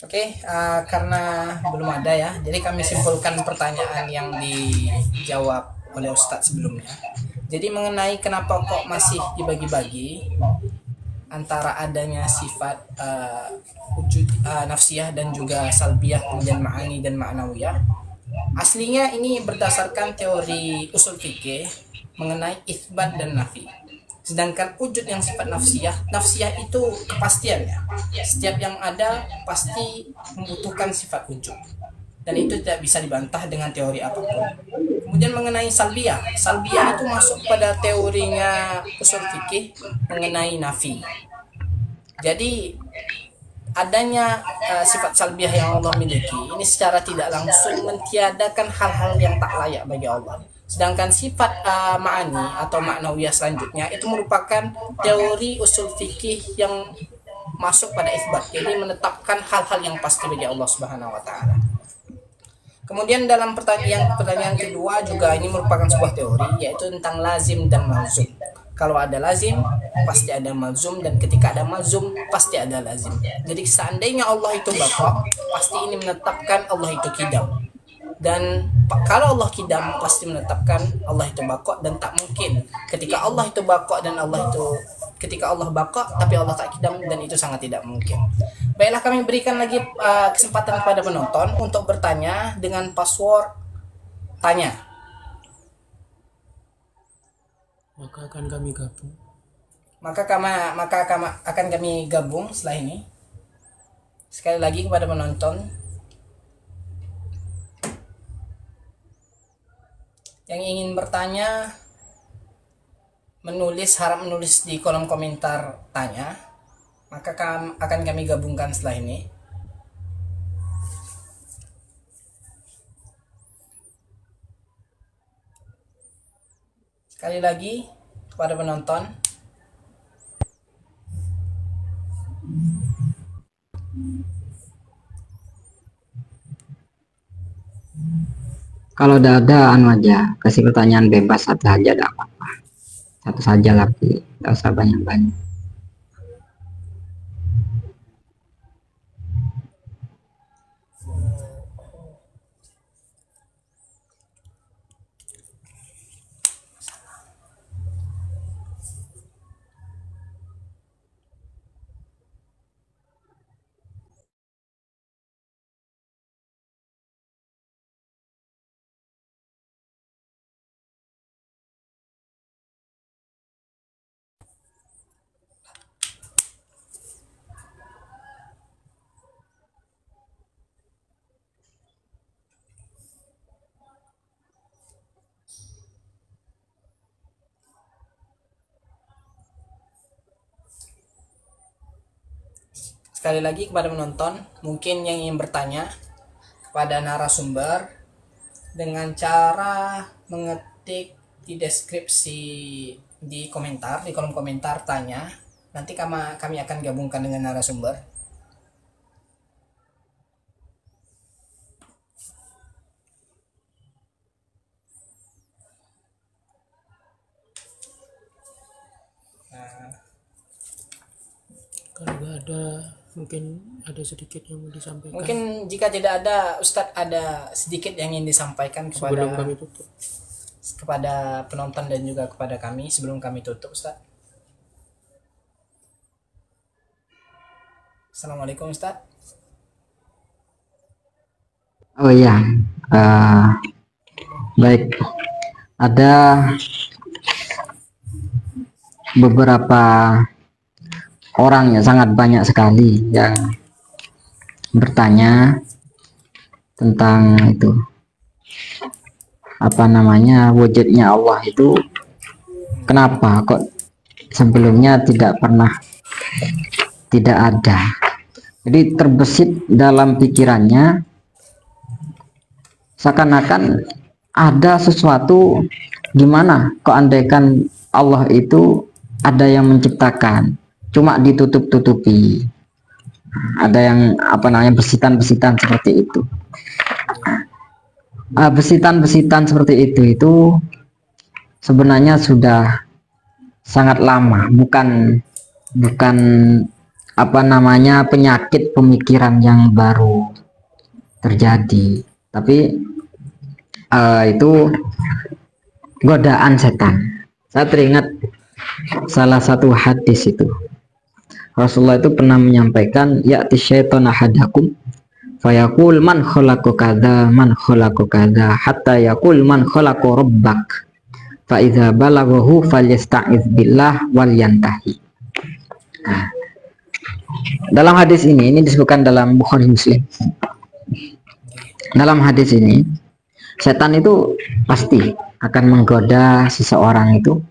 Oke, karena belum ada ya, jadi kami simpulkan pertanyaan yang dijawab oleh Ustadz sebelumnya. Jadi mengenai kenapa kok masih dibagi-bagi antara adanya sifat wujud nafsiyah dan juga salbiyah, kemudian ma'ani dan ma'nawiyah. Aslinya ini berdasarkan teori usul fikih mengenai itsbat dan nafi. Sedangkan wujud yang sifat nafsiyah itu kepastiannya. Setiap yang ada pasti membutuhkan sifat wujud. Dan itu tidak bisa dibantah dengan teori apapun. Kemudian mengenai salbiyah itu masuk pada teorinya usul fikih mengenai nafi. Jadi adanya sifat salbiyah yang Allah miliki ini secara tidak langsung mentiadakan hal-hal yang tak layak bagi Allah. Sedangkan sifat ma'ani atau ma'nawiyah selanjutnya itu merupakan teori usul fikih yang masuk pada itsbat, jadi menetapkan hal-hal yang pasti bagi Allah Subhanahu wa taala. Kemudian dalam pertanyaan kedua juga ini merupakan sebuah teori, yaitu tentang lazim dan malzum. Kalau ada lazim pasti ada malzum, dan ketika ada malzum pasti ada lazim. Jadi seandainya Allah itu baqa, pasti ini menetapkan Allah itu qidam. Dan kalau Allah qidam pasti menetapkan Allah itu baqa, dan tak mungkin ketika Allah itu baqa dan ketika Allah baqa tapi Allah tak qidam, dan itu sangat tidak mungkin. Baiklah, kami berikan lagi kesempatan kepada penonton untuk bertanya dengan password tanya. Maka akan kami gabung. Maka akan kami gabung setelah ini. Sekali lagi kepada penonton, Yang ingin bertanya harap menulis di kolom komentar tanya, maka akan kami gabungkan setelah ini. Sekali lagi kepada penonton, kalau udah ada anu aja, kasih pertanyaan bebas satu aja, ada apa-apa, satu saja lah, nggak usah banyak-banyak. sekali lagi kepada penonton, mungkin yang ingin bertanya kepada narasumber dengan cara mengetik di deskripsi di komentar, di kolom komentar tanya, nanti kami akan gabungkan dengan narasumber. Kalau nggak ada, mungkin ada sedikit yang mau disampaikan Mungkin jika tidak ada, Ustadz ada sedikit yang ingin disampaikan sebelum kami tutup. kepada penonton dan juga kepada kami sebelum kami tutup, Ustadz. Assalamualaikum, Ustadz. Oh iya, baik, ada beberapa orang ya, sangat banyak sekali yang bertanya tentang itu, apa namanya, wujudnya Allah itu kenapa kok sebelumnya tidak ada. Jadi terbesit dalam pikirannya seakan-akan ada sesuatu, gimana kok andaikan Allah itu ada yang menciptakan, cuma ditutup-tutupi, ada yang apa namanya, besitan-besitan seperti itu. Besitan-besitan seperti itu sebenarnya sudah sangat lama, bukan apa namanya, penyakit pemikiran yang baru terjadi, tapi itu godaan setan. Saya teringat salah satu hadis itu, Rasulullah itu pernah menyampaikan, ya'ti syaitan ahadakum fayaqul man khalaqa kadza man khalaqa kadza hatta yaqul man khalaqa rabbak fa idza balaghahu falyasta'iz billah wal yantahi. Nah, dalam hadis ini disebutkan dalam Bukhari Muslim. Dalam hadis ini, setan itu pasti akan menggoda seseorang itu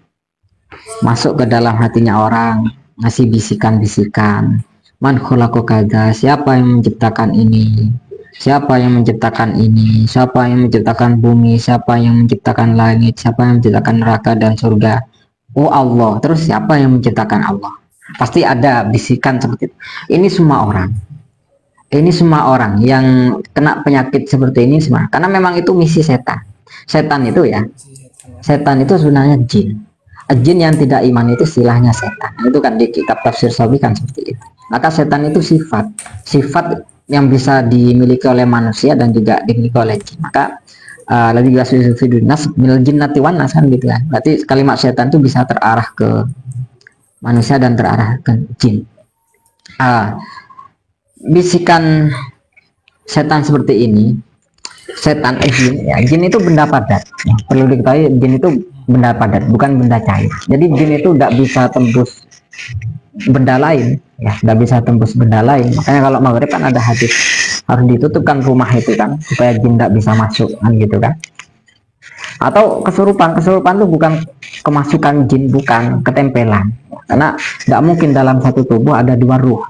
masuk ke dalam hatinya orang, ngasih bisikan-bisikan, man khalaqa kadza, siapa yang menciptakan ini, siapa yang menciptakan ini, siapa yang menciptakan bumi, siapa yang menciptakan langit, siapa yang menciptakan neraka dan surga. Oh Allah. Terus siapa yang menciptakan Allah? Pasti ada bisikan seperti itu. Ini semua orang yang kena penyakit seperti ini semua, karena memang itu misi setan. Setan itu ya, setan itu sebenarnya jin. Jin yang tidak iman itu istilahnya setan. Itu kan di kitab tafsir Sawi kan seperti itu. Maka setan itu sifat yang bisa dimiliki oleh manusia dan juga dimiliki oleh jin. Maka lebih nas minal jinnati wan nas kan gitu kan. Berarti kalimat setan itu bisa terarah ke manusia dan terarah ke jin. Bisikan setan seperti ini, setan jin ya, jin itu benda padat ya, perlu diketahui, jin itu benda padat, bukan benda cair. Jadi jin itu tidak bisa tembus benda lain ya, tidak bisa tembus benda lain. Makanya kalau maghrib kan ada hadis harus ditutupkan rumah itu kan, supaya jin tidak bisa masuk kan gitu kan. Atau kesurupan itu bukan kemasukan jin, bukan ketempelan, karena nggak mungkin dalam satu tubuh ada dua ruh.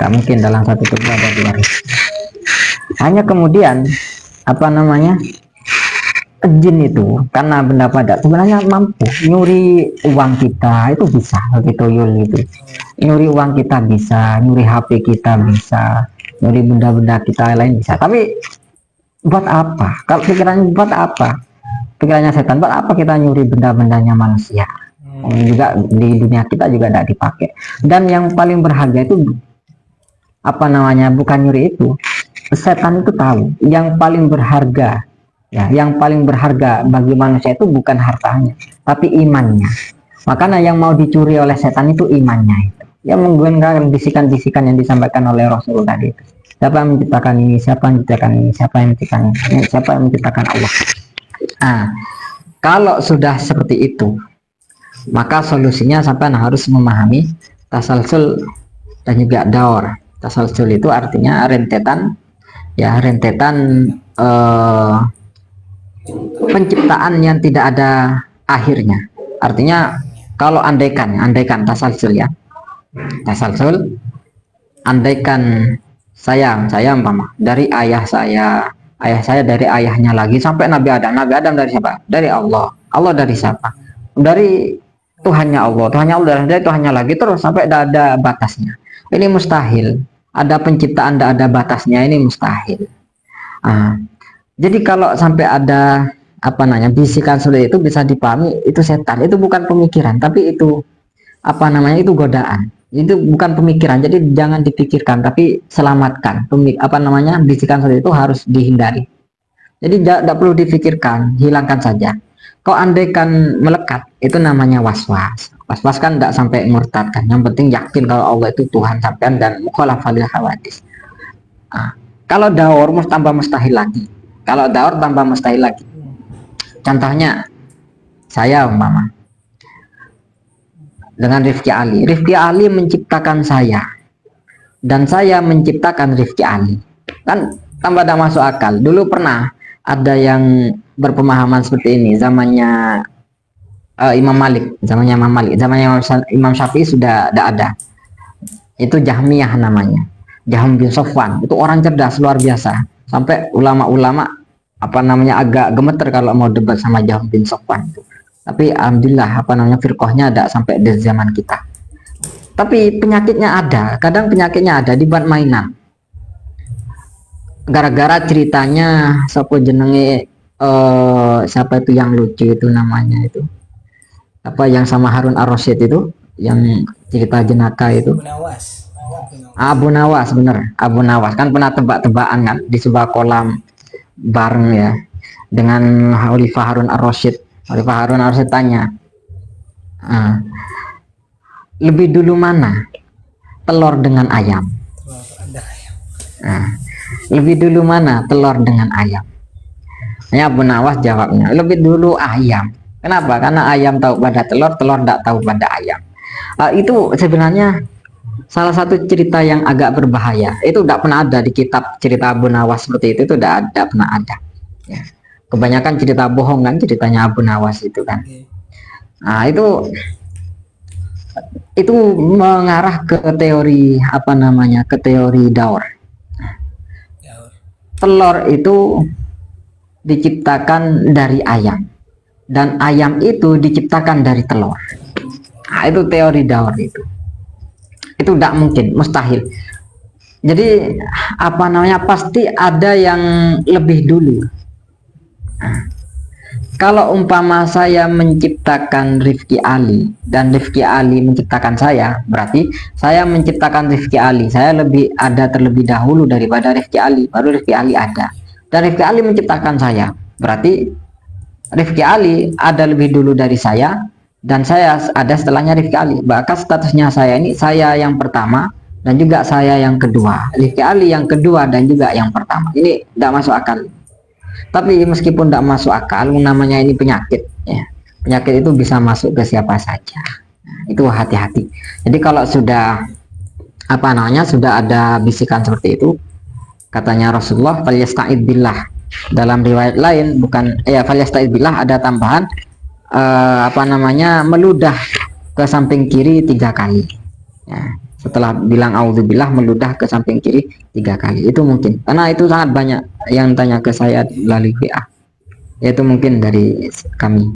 Nggak mungkin dalam satu tubuh ada dua ruh. Hanya kemudian apa namanya, jin itu karena benda padat sebenarnya mampu nyuri uang kita, itu bisa seperti tuyul itu. Nyuri uang kita bisa, nyuri HP kita bisa, nyuri benda-benda kita lain bisa. Tapi buat apa? Kalau pikirannya buat apa? Pikirannya setan, buat apa kita nyuri benda-bendanya manusia? Juga di dunia kita juga tidak dipakai. Dan yang paling berharga itu apa namanya, bukan nyuri itu. Setan itu tahu yang paling berharga, ya, yang paling berharga bagi manusia itu bukan hartanya, tapi imannya. Makanya yang mau dicuri oleh setan itu imannya itu. Yang menggunakan bisikan-bisikan yang disampaikan oleh Rasul tadi itu. Siapa yang menciptakan ini? Siapa yang menciptakan ini? Siapa yang menciptakan ini? Siapa yang menciptakan Allah? Nah, kalau sudah seperti itu, maka solusinya sampai harus memahami tasalsul dan juga daur. Tasalsul itu artinya rentetan, ya, rentetan penciptaan yang tidak ada akhirnya. Artinya kalau andaikan tasalsul, ya, tasalsul, andaikan saya umpama dari ayah saya dari ayahnya lagi sampai Nabi Adam dari siapa? Dari Allah dari siapa? Dari Tuhannya Allah dari Tuhannya lagi, terus sampai tidak ada batasnya. Ini mustahil. Ada penciptaan tidak ada batasnya, ini mustahil. Jadi kalau sampai ada apa namanya bisikan seperti itu bisa dipahami itu setan, itu bukan pemikiran, tapi itu apa namanya, itu godaan. Itu bukan pemikiran, jadi jangan dipikirkan, tapi selamatkan. Apa namanya, bisikan seperti itu harus dihindari. Jadi tidak perlu dipikirkan, hilangkan saja. Kau andaikan melekat, itu namanya was-was. Was-was kan tidak sampai murtad kan. Yang penting yakin kalau Allah itu Tuhan sampean dan mukhalafalil hawadis. Kalau daur tambah mustahil lagi. Kalau daur tambah mustahil lagi. Contohnya saya umpama dengan Rifki Ali menciptakan saya dan saya menciptakan Rifki Ali, kan tambah tidak masuk akal. Dulu pernah ada yang berpemahaman seperti ini zamannya Imam Malik, zamannya Imam Syafi'i sudah tidak ada. Itu Jahmiyah namanya, Jahm bin Sofwan. Itu orang cerdas luar biasa, sampai ulama-ulama apa namanya agak gemeter kalau mau debat sama Jahm bin Sofwan itu. Tapi alhamdulillah apa namanya firqahnya ada sampai di zaman kita. Tapi penyakitnya ada, kadang penyakitnya ada, dibuat mainan. Gara-gara ceritanya siapa jenenge siapa itu yang lucu itu namanya itu, apa yang sama Harun Ar-Rasyid itu, yang cerita jenaka itu, Abu Nawas, bener, Abu Nawas kan pernah tebak-tebakan kan di sebuah kolam bareng ya dengan Khalifah Harun Ar-Rasyid. Khalifah Harun Ar-Rasyid tanya, lebih dulu mana telur dengan ayam? Lebih dulu mana telur dengan ayam? Ya, Abu Nawas jawabnya lebih dulu ayam. Kenapa? Karena ayam tahu pada telur, telur tidak tahu pada ayam. Itu sebenarnya salah satu cerita yang agak berbahaya. Itu tidak pernah ada di kitab cerita Abu Nawas seperti itu tidak pernah ada. Ya. Kebanyakan cerita bohong kan ceritanya Abu Nawas itu kan. Nah, itu mengarah ke teori apa namanya, ke teori daur. Telur itu diciptakan dari ayam dan ayam itu diciptakan dari telur. Nah, itu teori daur itu tidak mungkin, mustahil. Jadi apa namanya, pasti ada yang lebih dulu. Kalau umpama saya menciptakan Rifki Ali dan Rifki Ali menciptakan saya, berarti saya menciptakan Rifki Ali, saya ada terlebih dahulu daripada Rifki Ali, baru Rifki Ali ada. Dan Rifki Ali menciptakan saya, berarti Rifki Ali ada lebih dulu dari saya dan saya ada setelahnya Rifki Ali. Bahkan statusnya saya ini saya yang pertama dan juga saya yang kedua, Rifki Ali yang kedua dan juga yang pertama. Ini tidak masuk akal. Tapi meskipun tidak masuk akal, namanya ini penyakit ya. Penyakit itu bisa masuk ke siapa saja. Nah, itu hati-hati. Jadi kalau sudah apa namanya, sudah ada bisikan seperti itu, katanya Rasulullah, falyasta'id billah, Dalam riwayat lain bukan ya falyastaiz billah ada tambahan meludah ke samping kiri 3 kali. Ya, setelah bilang auzubillah meludah ke samping kiri 3 kali. Itu mungkin. Karena itu sangat banyak yang tanya ke saya melalui WA. Yaitu mungkin dari kami.